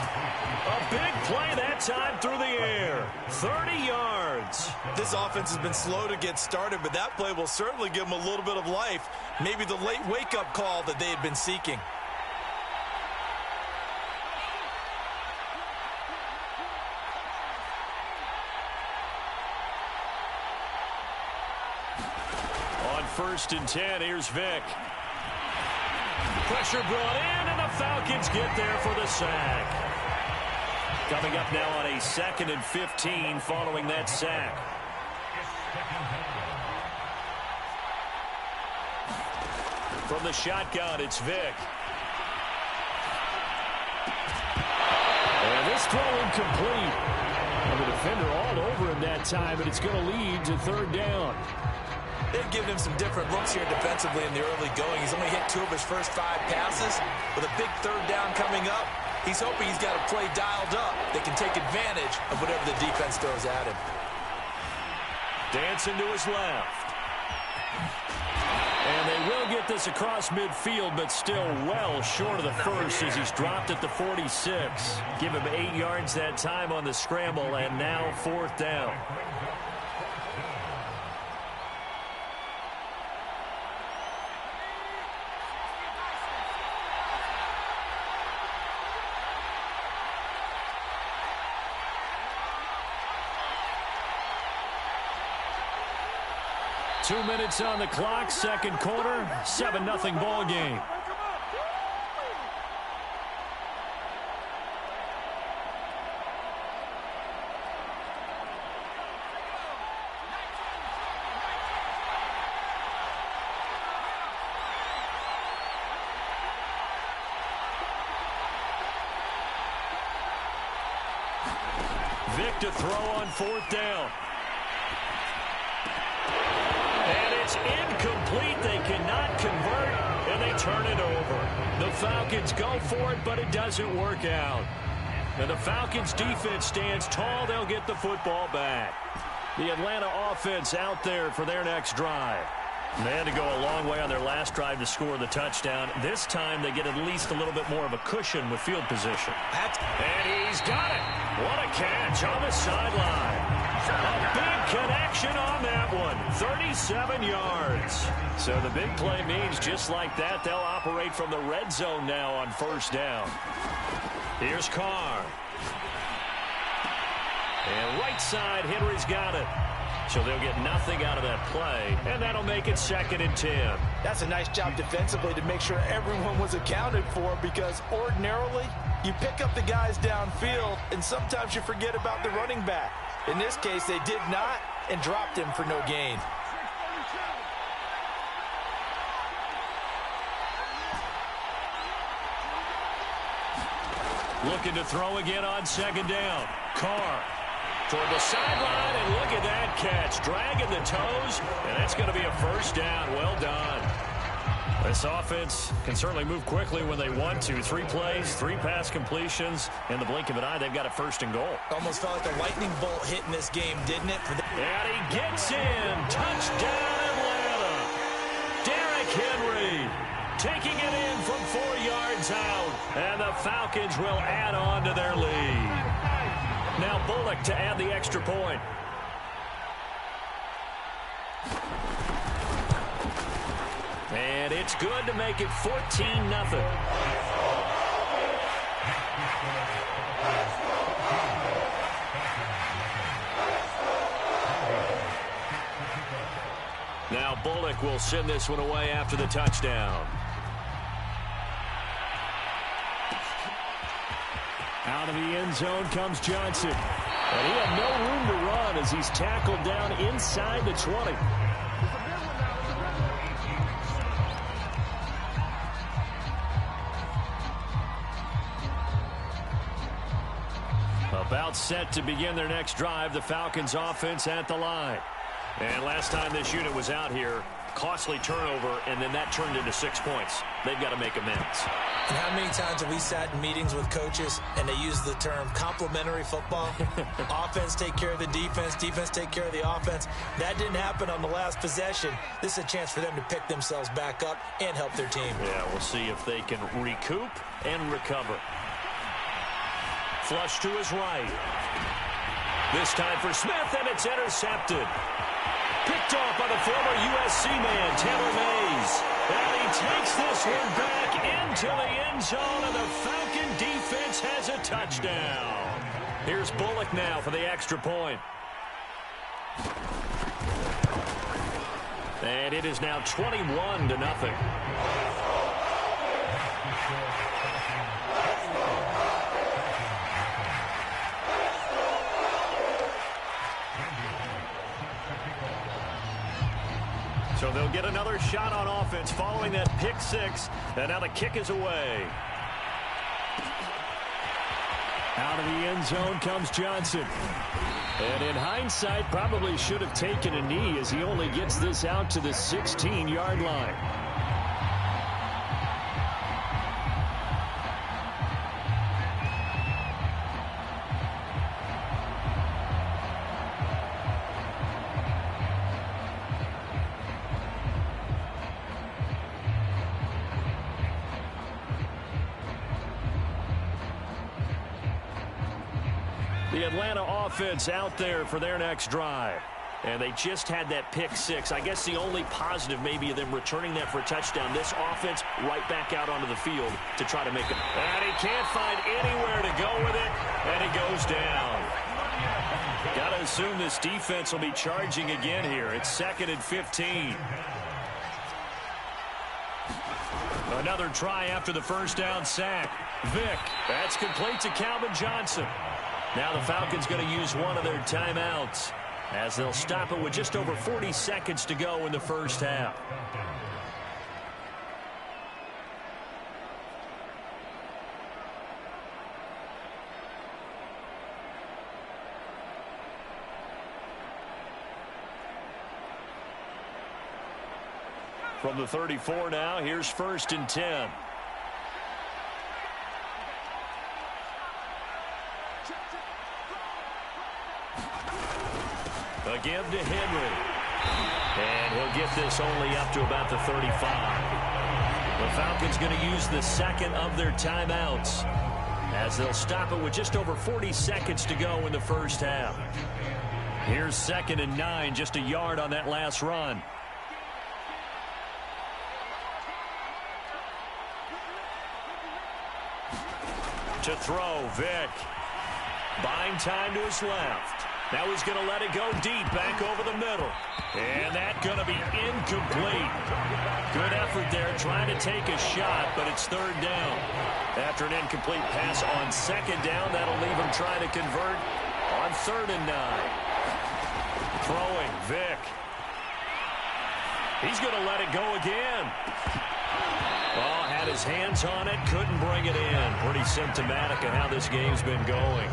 A big play that time through the air. 30 yards. This offense has been slow to get started, but that play will certainly give them a little bit of life. Maybe the late wake-up call that they had been seeking. First and 10, here's Vic. Pressure brought in, and the Falcons get there for the sack. Coming up now on a 2nd and 15 following that sack. From the shotgun, it's Vic. And this throw incomplete. And the defender all over him that time, and it's going to lead to 3rd down. They've given him some different looks here defensively in the early going. He's only hit 2 of his first 5 passes. With a big 3rd down coming up, he's hoping he's got a play dialed up that can take advantage of whatever the defense throws at him. Dancing to his left. And they will get this across midfield, but still well short of the first as he's dropped at the 46. Give him 8 yards that time on the scramble, and now 4th down. Two minutes on the clock, second quarter, 7-0 ball game. Vic to throw on 4th down. And it's incomplete. They cannot convert, and they turn it over. The Falcons go for it, but it doesn't work out. And the Falcons defense stands tall. They'll get the football back. The Atlanta offense out there for their next drive. They had to go a long way on their last drive to score the touchdown. This time they get at least a little bit more of a cushion with field position. And he's got it. What a catch on the sideline. A big connection on that one. 37 yards. So the big play means just like that, they'll operate from the red zone now on first down. Here's Carr. And right side, Henry's got it. So they'll get nothing out of that play, and that'll make it 2nd and 10. That's a nice job defensively to make sure everyone was accounted for, because ordinarily you pick up the guys downfield, and sometimes you forget about the running back. In this case, they did not and dropped him for no gain. Looking to throw again on 2nd down. Carr toward the sideline, and look at that catch. Dragging the toes, and that's going to be a first down. Well done. This offense can certainly move quickly when they want to. 3 plays, 3 pass completions. In the blink of an eye, they've got a 1st and goal. Almost felt like a lightning bolt hit in this game, didn't it? And he gets in. Touchdown, Atlanta. Derrick Henry taking it in from 4 yards out. And the Falcons will add on to their lead. Now Bullock to add the extra point. And it's good to make it 14-0. Now Bullock will send this one away after the touchdown. Out of the end zone comes Johnson. And he had no room to run as he's tackled down inside the 20. About set to begin their next drive, the Falcons offense at the line. And last time this unit was out here, costly turnover, and then that turned into 6 points. They've got to make amends. And how many times have we sat in meetings with coaches and they use the term complementary football? Offense take care of the defense, defense take care of the offense. That didn't happen on the last possession. This is a chance for them to pick themselves back up and help their team. Yeah, we'll see if they can recoup and recover. Flush to his right. This time for Smith, and it's intercepted. Picked off by the former USC man, Taylor Mays. And he takes this one back into the end zone, and the Falcon defense has a touchdown. Here's Bullock now for the extra point. And it is now 21-0. So they'll get another shot on offense following that pick 6. And now the kick is away. Out of the end zone comes Johnson. And in hindsight, probably should have taken a knee as he only gets this out to the 16-yard line. The Atlanta offense out there for their next drive. And they just had that pick 6. I guess the only positive maybe of them returning that for a touchdown. This offense right back out onto the field to try to make it. And he can't find anywhere to go with it. And he goes down. Got to assume this defense will be charging again here. It's 2nd and 15. Another try after the first down sack. Vick. That's complete to Calvin Johnson. Now the Falcons going to use one of their timeouts as they'll stop it with just over 40 seconds to go in the first half. From the 34 now, here's 1st and 10. A give to Henry. And he'll get this only up to about the 35. The Falcons going to use the second of their timeouts as they'll stop it with just over 40 seconds to go in the first half. Here's 2nd and 9, just a yard on that last run. To throw, Vick. Buying time to his left. Now he's going to let it go deep, back over the middle. And that's going to be incomplete. Good effort there, trying to take a shot, but it's 3rd down. After an incomplete pass on 2nd down, that'll leave him trying to convert on 3rd and 9. Throwing, Vick. He's going to let it go again. Well, had his hands on it, couldn't bring it in. Pretty symptomatic of how this game's been going.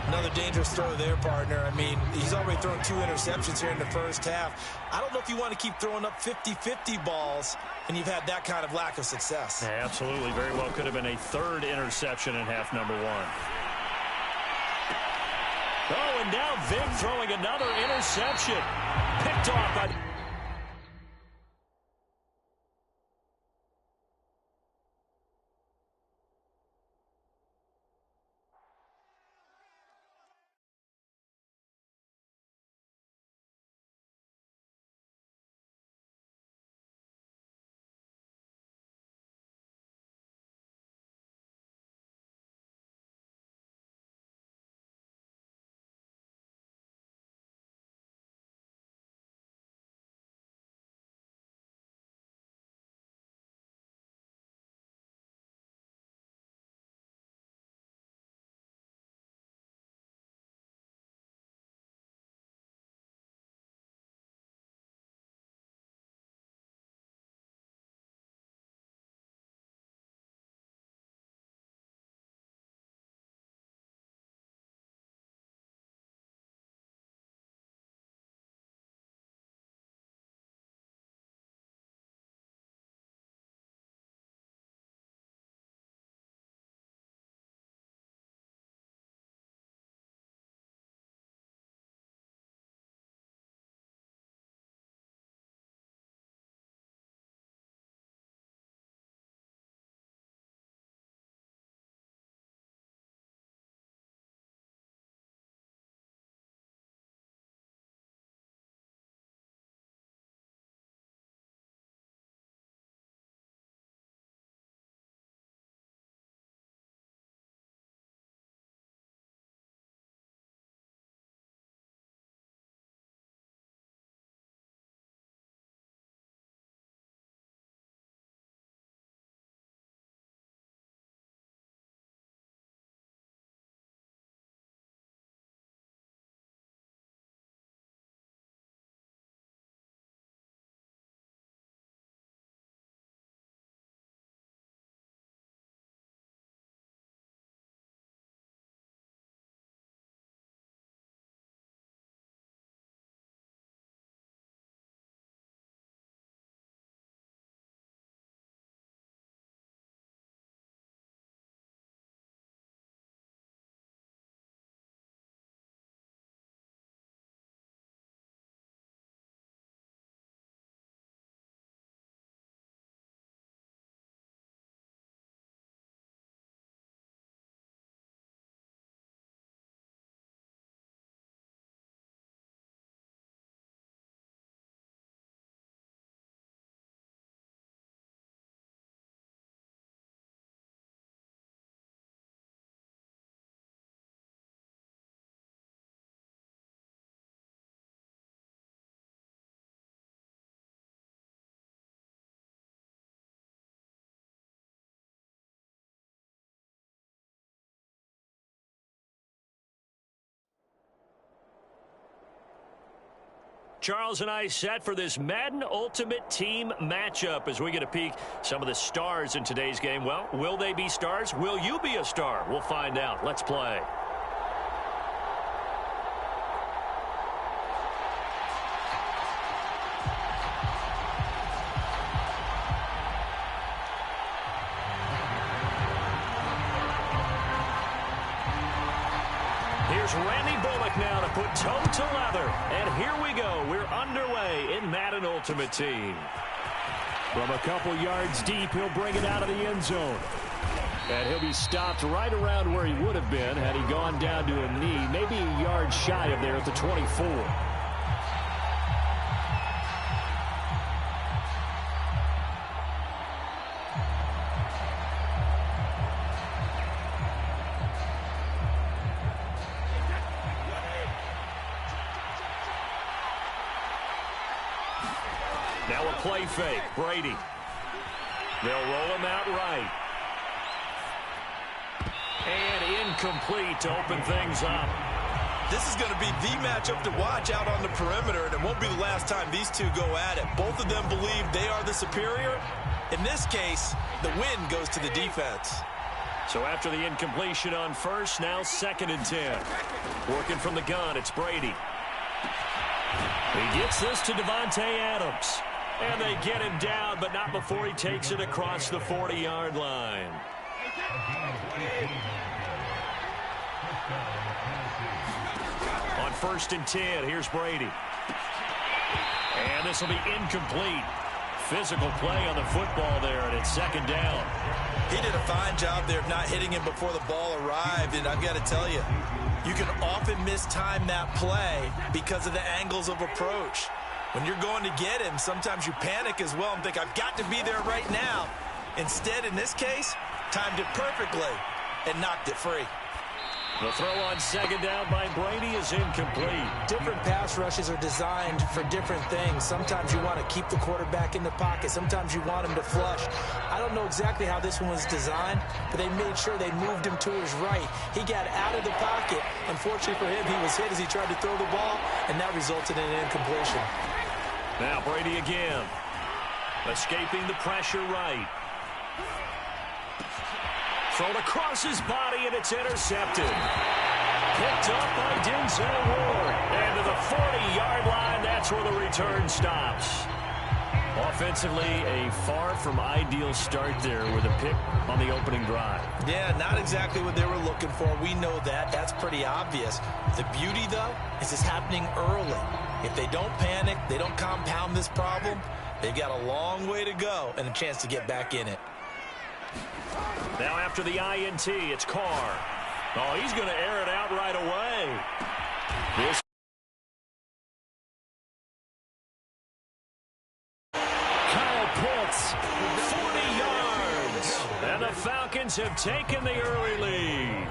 Another dangerous throw there, partner. I mean, he's already thrown 2 interceptions here in the first half. I don't know if you want to keep throwing up 50-50 balls, and you've had that kind of lack of success. Yeah, absolutely. Very well could have been a 3rd interception in half number 1. Oh, and now Vick throwing another interception. Picked off by... Charles and I set for this Madden Ultimate Team matchup as we get a peek some of the stars in today's game. Well, will they be stars? Will you be a star? We'll find out. Let's play. Here's Randy Bullock now to put toe to leather. And here we go. We're underway in Madden Ultimate Team. From a couple yards deep, he'll bring it out of the end zone. And he'll be stopped right around where he would have been had he gone down to a knee, maybe a yard shy of there at the 24. Now a play fake. Brady. They'll roll him out right. And incomplete to open things up. This is going to be the matchup to watch out on the perimeter, and it won't be the last time these two go at it. Both of them believe they are the superior. In this case, the win goes to the defense. So after the incompletion on first, now 2nd and 10. Working from the gun, it's Brady. He gets this to Devontae Adams. And they get him down, but not before he takes it across the 40-yard line. On 1st and 10, here's Brady. And this will be incomplete. Physical play on the football there, and it's 2nd down. He did a fine job there of not hitting him before the ball arrived, and I've got to tell you, you can often mistime that play because of the angles of approach. When you're going to get him, sometimes you panic as well and think, I've got to be there right now. Instead, in this case, timed it perfectly and knocked it free. The throw on 2nd down by Brady is incomplete. Different pass rushes are designed for different things. Sometimes you want to keep the quarterback in the pocket. Sometimes you want him to flush. I don't know exactly how this one was designed, but they made sure they moved him to his right. He got out of the pocket. Unfortunately for him, he was hit as he tried to throw the ball, and that resulted in an incompletion. Now Brady again. Escaping the pressure right. Thrown across his body, and it's intercepted. Picked up by Denzel Ward. And to the 40-yard line, that's where the return stops. Offensively, a far from ideal start there with a pick on the opening drive. Yeah, not exactly what they were looking for. We know that. That's pretty obvious. The beauty, though, is it's happening early. If they don't panic, they don't compound this problem, they've got a long way to go and a chance to get back in it. Now after the INT, it's Carr. Oh, he's going to air it out right away. This Kyle Pitts, 40 yards. And the Falcons have taken the early lead.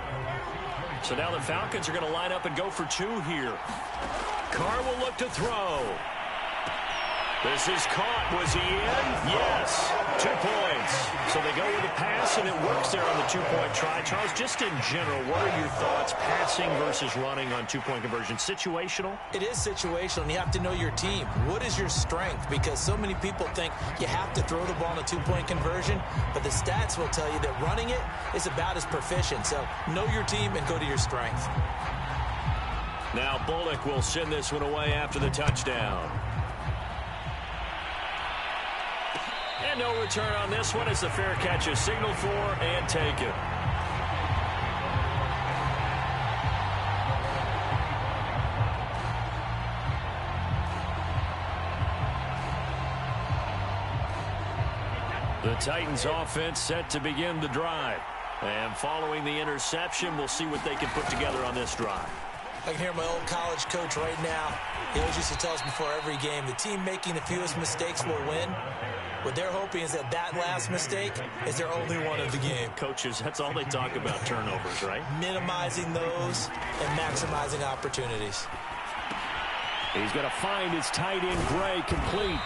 So now the Falcons are going to line up and go for 2 here. Carr will look to throw. This is caught. Was he in? Yes. 2 points. So they go with the pass, and it works there on the 2-point try. Charles, just in general, what are your thoughts passing versus running on 2-point conversion? Situational? It is situational, and you have to know your team. What is your strength? Because so many people think you have to throw the ball in a 2-point conversion, but the stats will tell you that running it is about as proficient. So know your team and go to your strength. Now Bullock will send this one away after the touchdown. And no return on this one as the fair catch is signaled for and taken. The Titans offense set to begin the drive. And following the interception, we'll see what they can put together on this drive. I can hear my old college coach right now. He always used to tell us before every game, the team making the fewest mistakes will win. What they're hoping is that that last mistake is their only one of the game. Coaches, that's all they talk about, turnovers, right? Minimizing those and maximizing opportunities. He's going to find his tight end, Gray, complete.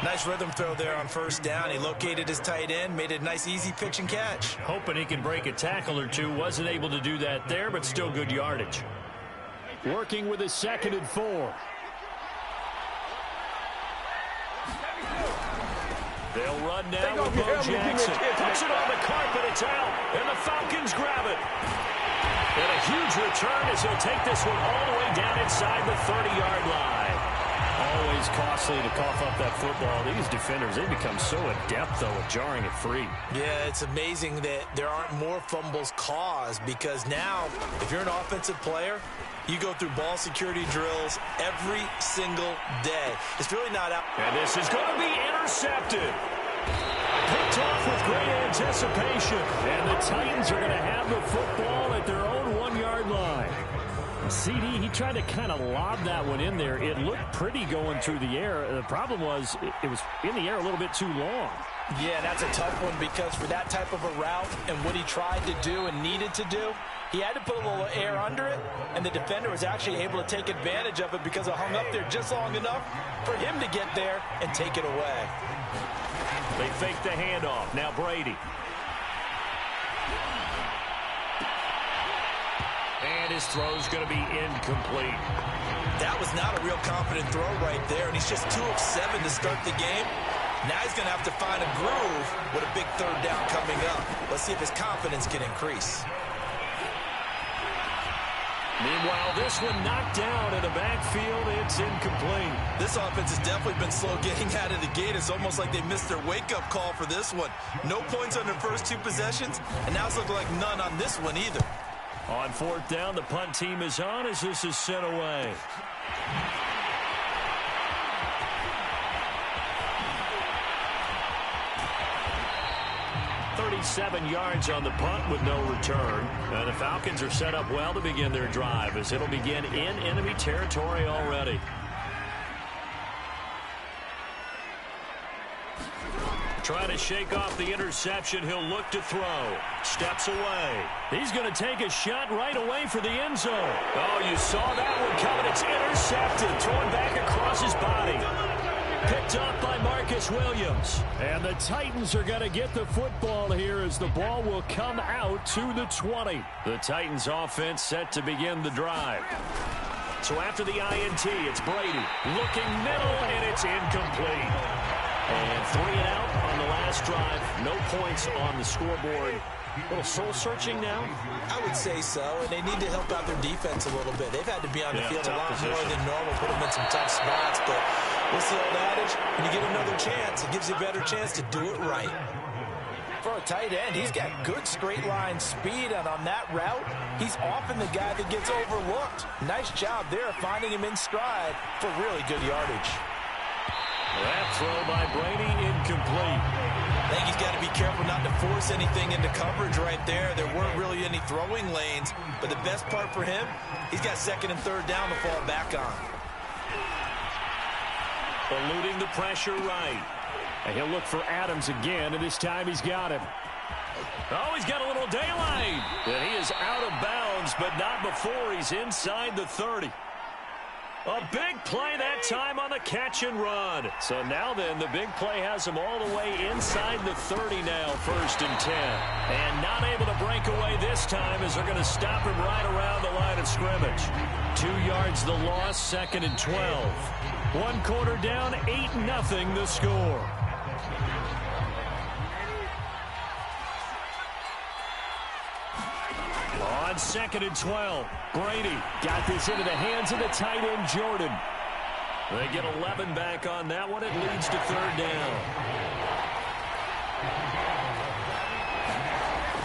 Nice rhythm throw there on 1st down. He located his tight end, made a nice easy pitch and catch. Hoping he can break a tackle or two. Wasn't able to do that there, but still good yardage. Working with his 2nd and 4. They'll run now with Bo Jackson. Puts it on the carpet. It's out. And the Falcons grab it. And a huge return as he'll take this one all the way down inside the 30-yard line. Always costly to cough up that football. These defenders, they become so adept, though, at jarring it free. Yeah, it's amazing that there aren't more fumbles caused, because now, if you're an offensive player, you go through ball security drills every single day. It's really not out. And this is going to be intercepted. Picked off with great anticipation. And the Titans are going to have the football at their own 1-yard line. CD, he tried to kind of lob that one in there. It looked pretty going through the air. The problem was it was in the air a little bit too long. Yeah, that's a tough one, because for that type of a route and what he tried to do and needed to do, he had to put a little air under it, and the defender was actually able to take advantage of it because it hung up there just long enough for him to get there and take it away. They fake the handoff. Now Brady. And his throw's going to be incomplete. That was not a real confident throw right there, and he's just 2 of 7 to start the game. Now he's going to have to find a groove with a big third down coming up. Let's see if his confidence can increase. Meanwhile, this one knocked down in the backfield. It's incomplete. This offense has definitely been slow getting out of the gate. It's almost like they missed their wake-up call for this one. No points on their first 2 possessions, and now it's looking like none on this one either. On 4th down, the punt team is on as this is sent away. "37 yards on the punt with no return. And the Falcons are set up well to begin their drive, as it'll begin in enemy territory already. Trying to shake off the interception. He'll look to throw. Steps away. He's going to take a shot right away for the end zone. Oh, you saw that one coming. It's intercepted. Thrown back across his body. Picked up by Marcus Williams. And the Titans are going to get the football here as the ball will come out to the 20. The Titans offense set to begin the drive. So after the INT, it's Brady. Looking middle, and it's incomplete. And 3 and out on the last drive. No points on the scoreboard. A little soul-searching now? I would say so, and they need to help out their defense a little bit. They've had to be on the field a lot more than normal, put them in some tough spots. But what's the old adage? When you get another chance, it gives you a better chance to do it right. For a tight end, he's got good straight-line speed, and on that route, he's often the guy that gets overlooked. Nice job there finding him in stride for really good yardage. That throw by Brady, incomplete. I think he's got to be careful not to force anything into coverage right there. There weren't really any throwing lanes, but the best part for him, he's got 2nd and 3rd down to fall back on. Eluding the pressure right. And he'll look for Adams again, and this time he's got him. Oh, he's got a little daylight. And he is out of bounds, but not before he's inside the 30. A big play that time on the catch and run. So now then, the big play has him all the way inside the 30 now, 1st and 10. And not able to break away this time as they're going to stop him right around the line of scrimmage. 2 yards the loss, 2nd and 12. 1 quarter down, 8-0 the score. On 2nd and 12, Brady got this into the hands of the tight end, Jordan. They get 11 back on that one. It leads to 3rd down.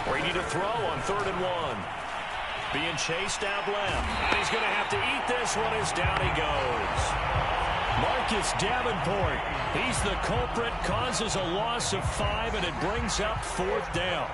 Brady to throw on 3rd and 1. Being chased out left. And he's going to have to eat this one as down he goes. Marcus Davenport, he's the culprit, causes a loss of 5, and it brings up 4th down.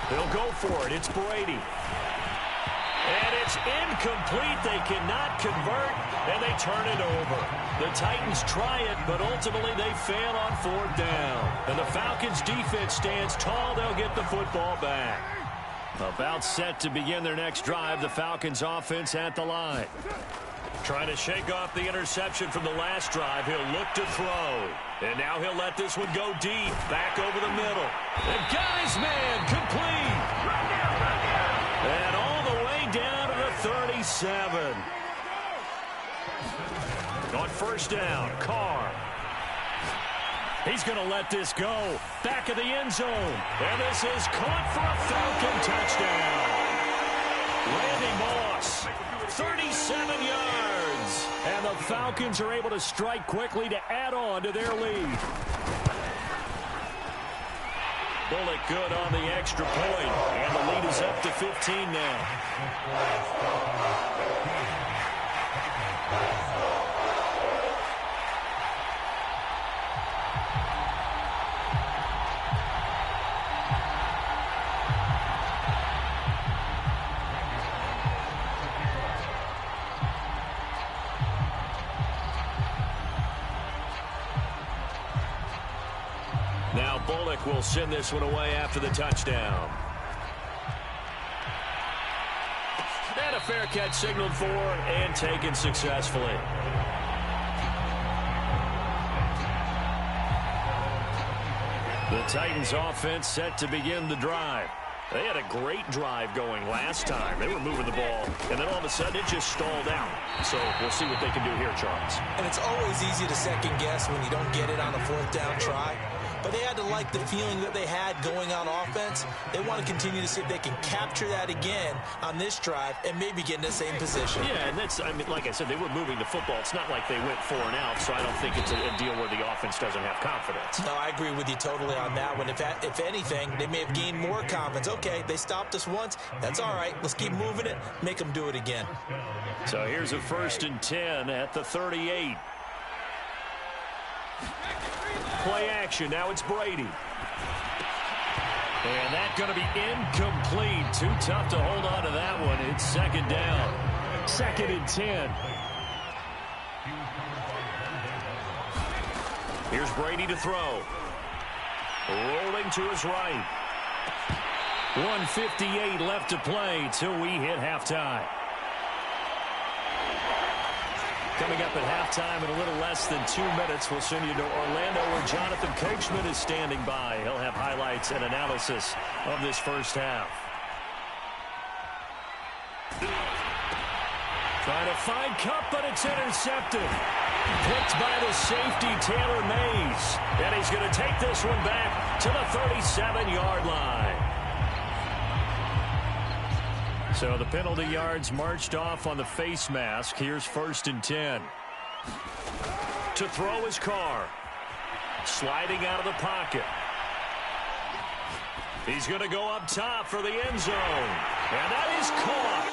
They'll go for it. It's Brady. And it's incomplete. They cannot convert, and they turn it over. The Titans try it, but ultimately they fail on 4th down. And the Falcons' defense stands tall. They'll get the football back. About set to begin their next drive. The Falcons' offense at the line. Trying to shake off the interception from the last drive. He'll look to throw. And now he'll let this one go deep. Back over the middle. And got his man complete. And all the way down to the 37. On 1st down, Carr. He's going to let this go. Back of the end zone. And this is caught for a Falcon touchdown. 37 yards. And the Falcons are able to strike quickly to add on to their lead. Bullock good on the extra point, and the lead is up to 15 now. Now Bullock will send this one away after the touchdown. And a fair catch signaled for and taken successfully. The Titans offense set to begin the drive. They had a great drive going last time. They were moving the ball, and then all of a sudden it just stalled out. So we'll see what they can do here, Charles. And it's always easy to second guess when you don't get it on a fourth down try. But they had to like the feeling that they had going on offense. They want to continue to see if they can capture that again on this drive and maybe get in the same position. Yeah, and that's, I mean, like I said, they were moving the football. It's not like they went 4 and out, so I don't think it's a deal where the offense doesn't have confidence. No, I agree with you totally on that one. If anything, they may have gained more confidence. Okay, they stopped us once. That's all right. Let's keep moving it. Make them do it again. So here's a 1st and 10 at the 38. Play action. Now it's Brady. And that's going to be incomplete. Too tough to hold on to that one. It's 2nd down. 2nd and 10. Here's Brady to throw. Rolling to his right. 1:58 left to play till we hit halftime. Coming up at halftime in a little less than 2 minutes, we'll send you to Orlando where Jonathan Coachman is standing by. He'll have highlights and analysis of this first half. Trying to find Cup, but it's intercepted. Picked by the safety, Taylor Mays. And he's going to take this one back to the 37-yard line. So the penalty yards marched off on the face mask. Here's 1st and 10. To throw his Carr. Sliding out of the pocket. He's going to go up top for the end zone. And that is caught.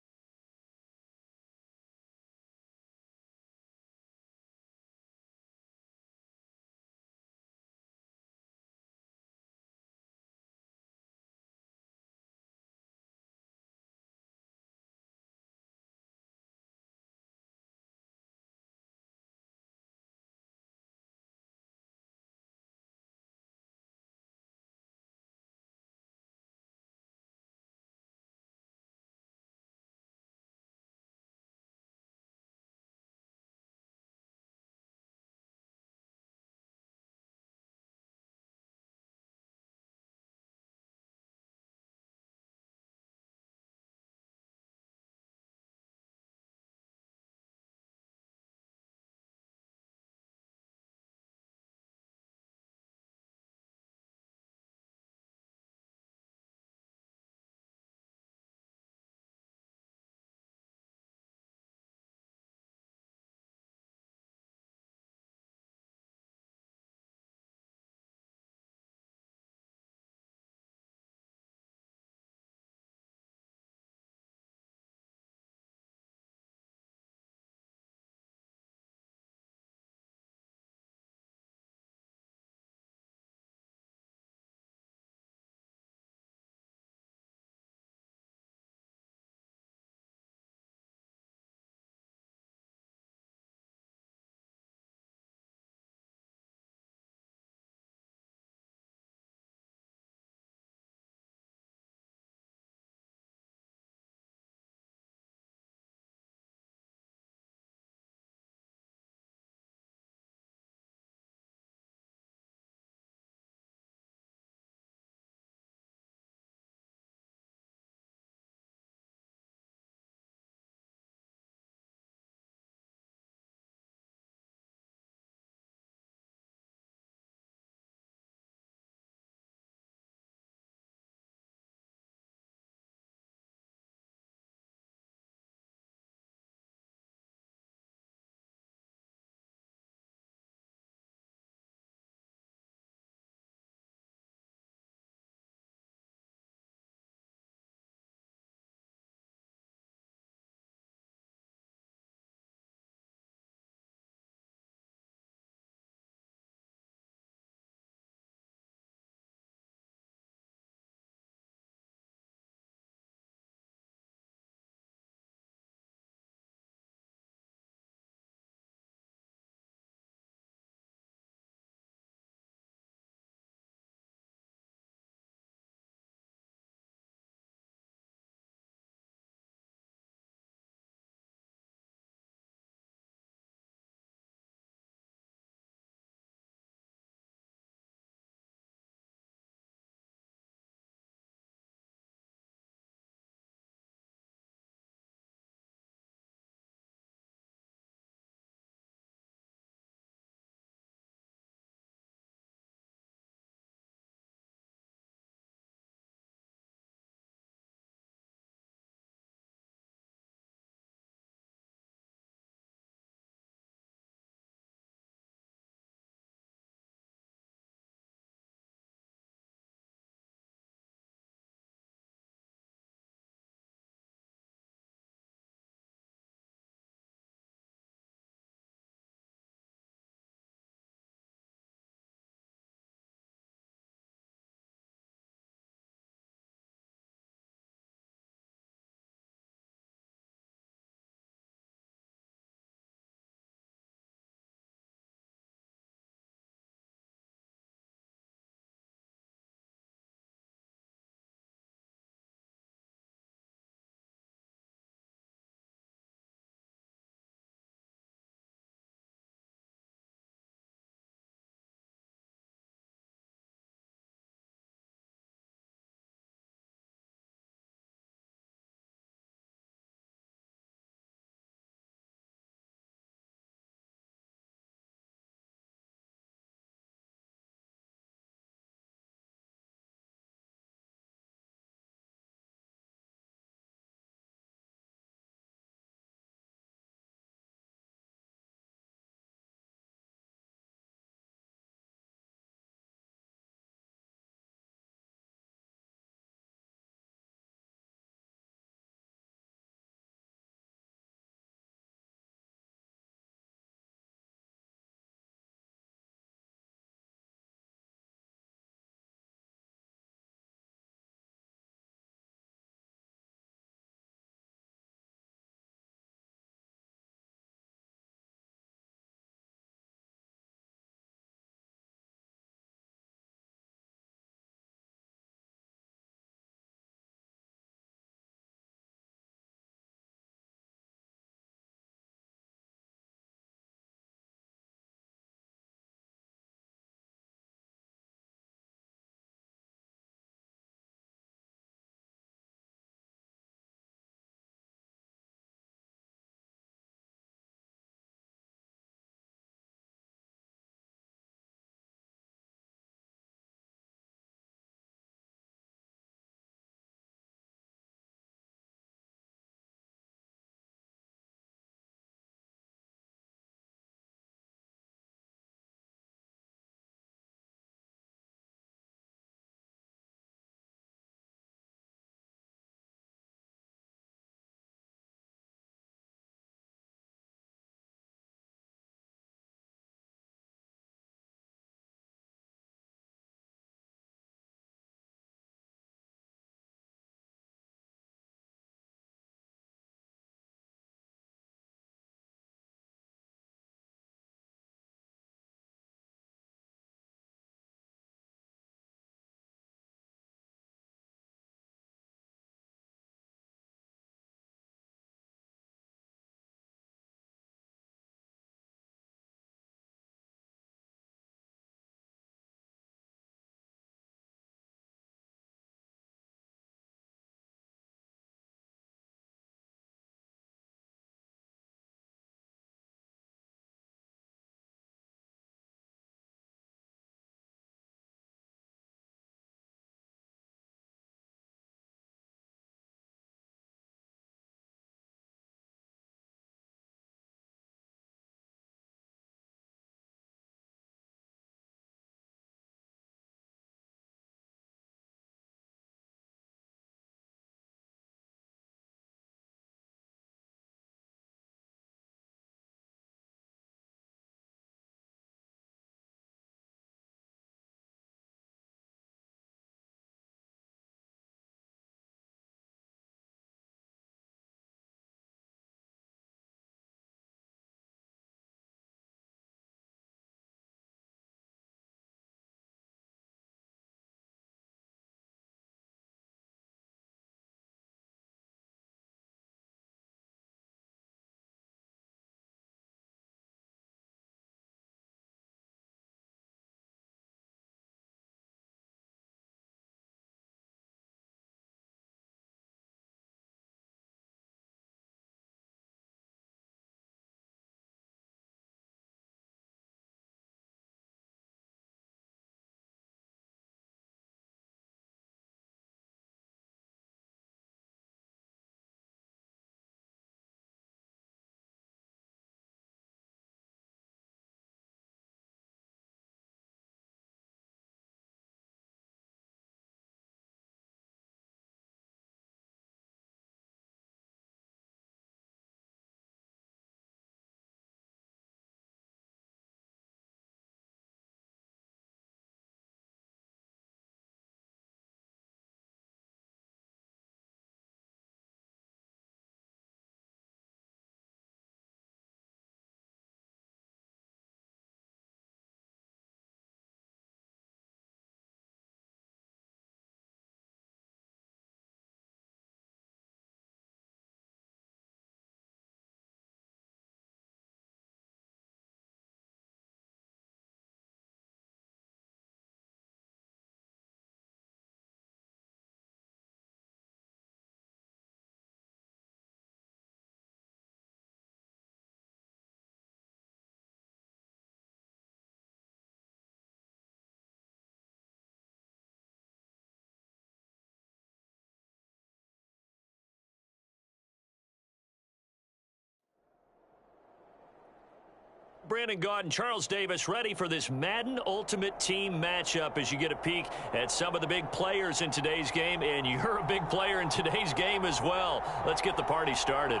Brandon Gaud and Charles Davis ready for this Madden Ultimate Team matchup as you get a peek at some of the big players in today's game, and you're a big player in today's game as well. Let's get the party started.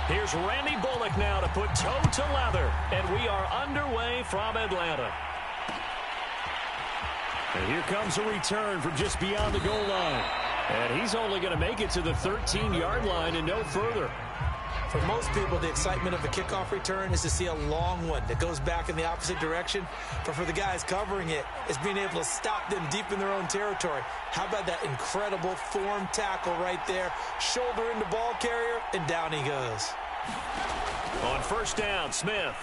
Here's Randy Bullock now to put toe to leather, and we are underway from Atlanta. And here comes a return from just beyond the goal line. And he's only going to make it to the 13-yard line and no further. For most people, the excitement of a kickoff return is to see a long one that goes back in the opposite direction. But for the guys covering it, it's being able to stop them deep in their own territory. How about that incredible form tackle right there? Shoulder into ball carrier, and down he goes. On first down, Smith.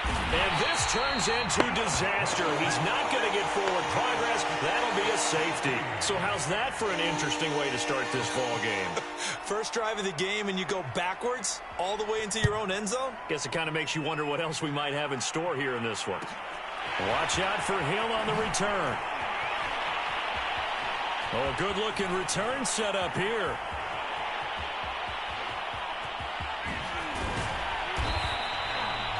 And this turns into disaster. He's not going to get forward progress. That'll be a safety. So how's that for an interesting way to start this ball game? First drive of the game, and you go backwards all the way into your own end zone? Guess it kind of makes you wonder what else we might have in store here in this one. Watch out for Hill on the return. Oh, good-looking return set up here.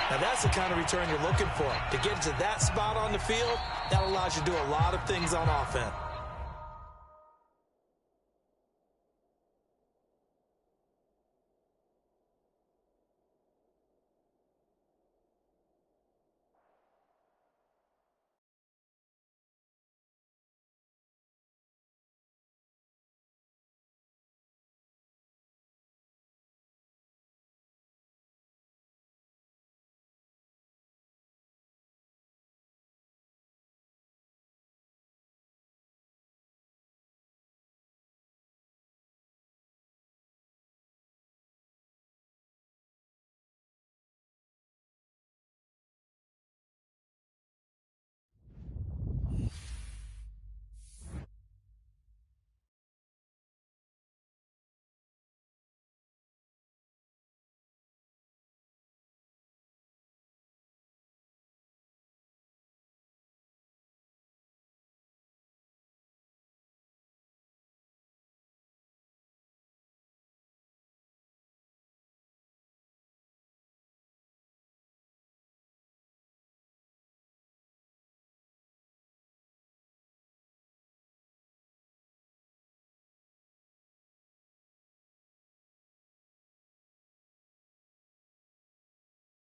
Now, that's the kind of return you're looking for. To get to that spot on the field, that allows you to do a lot of things on offense.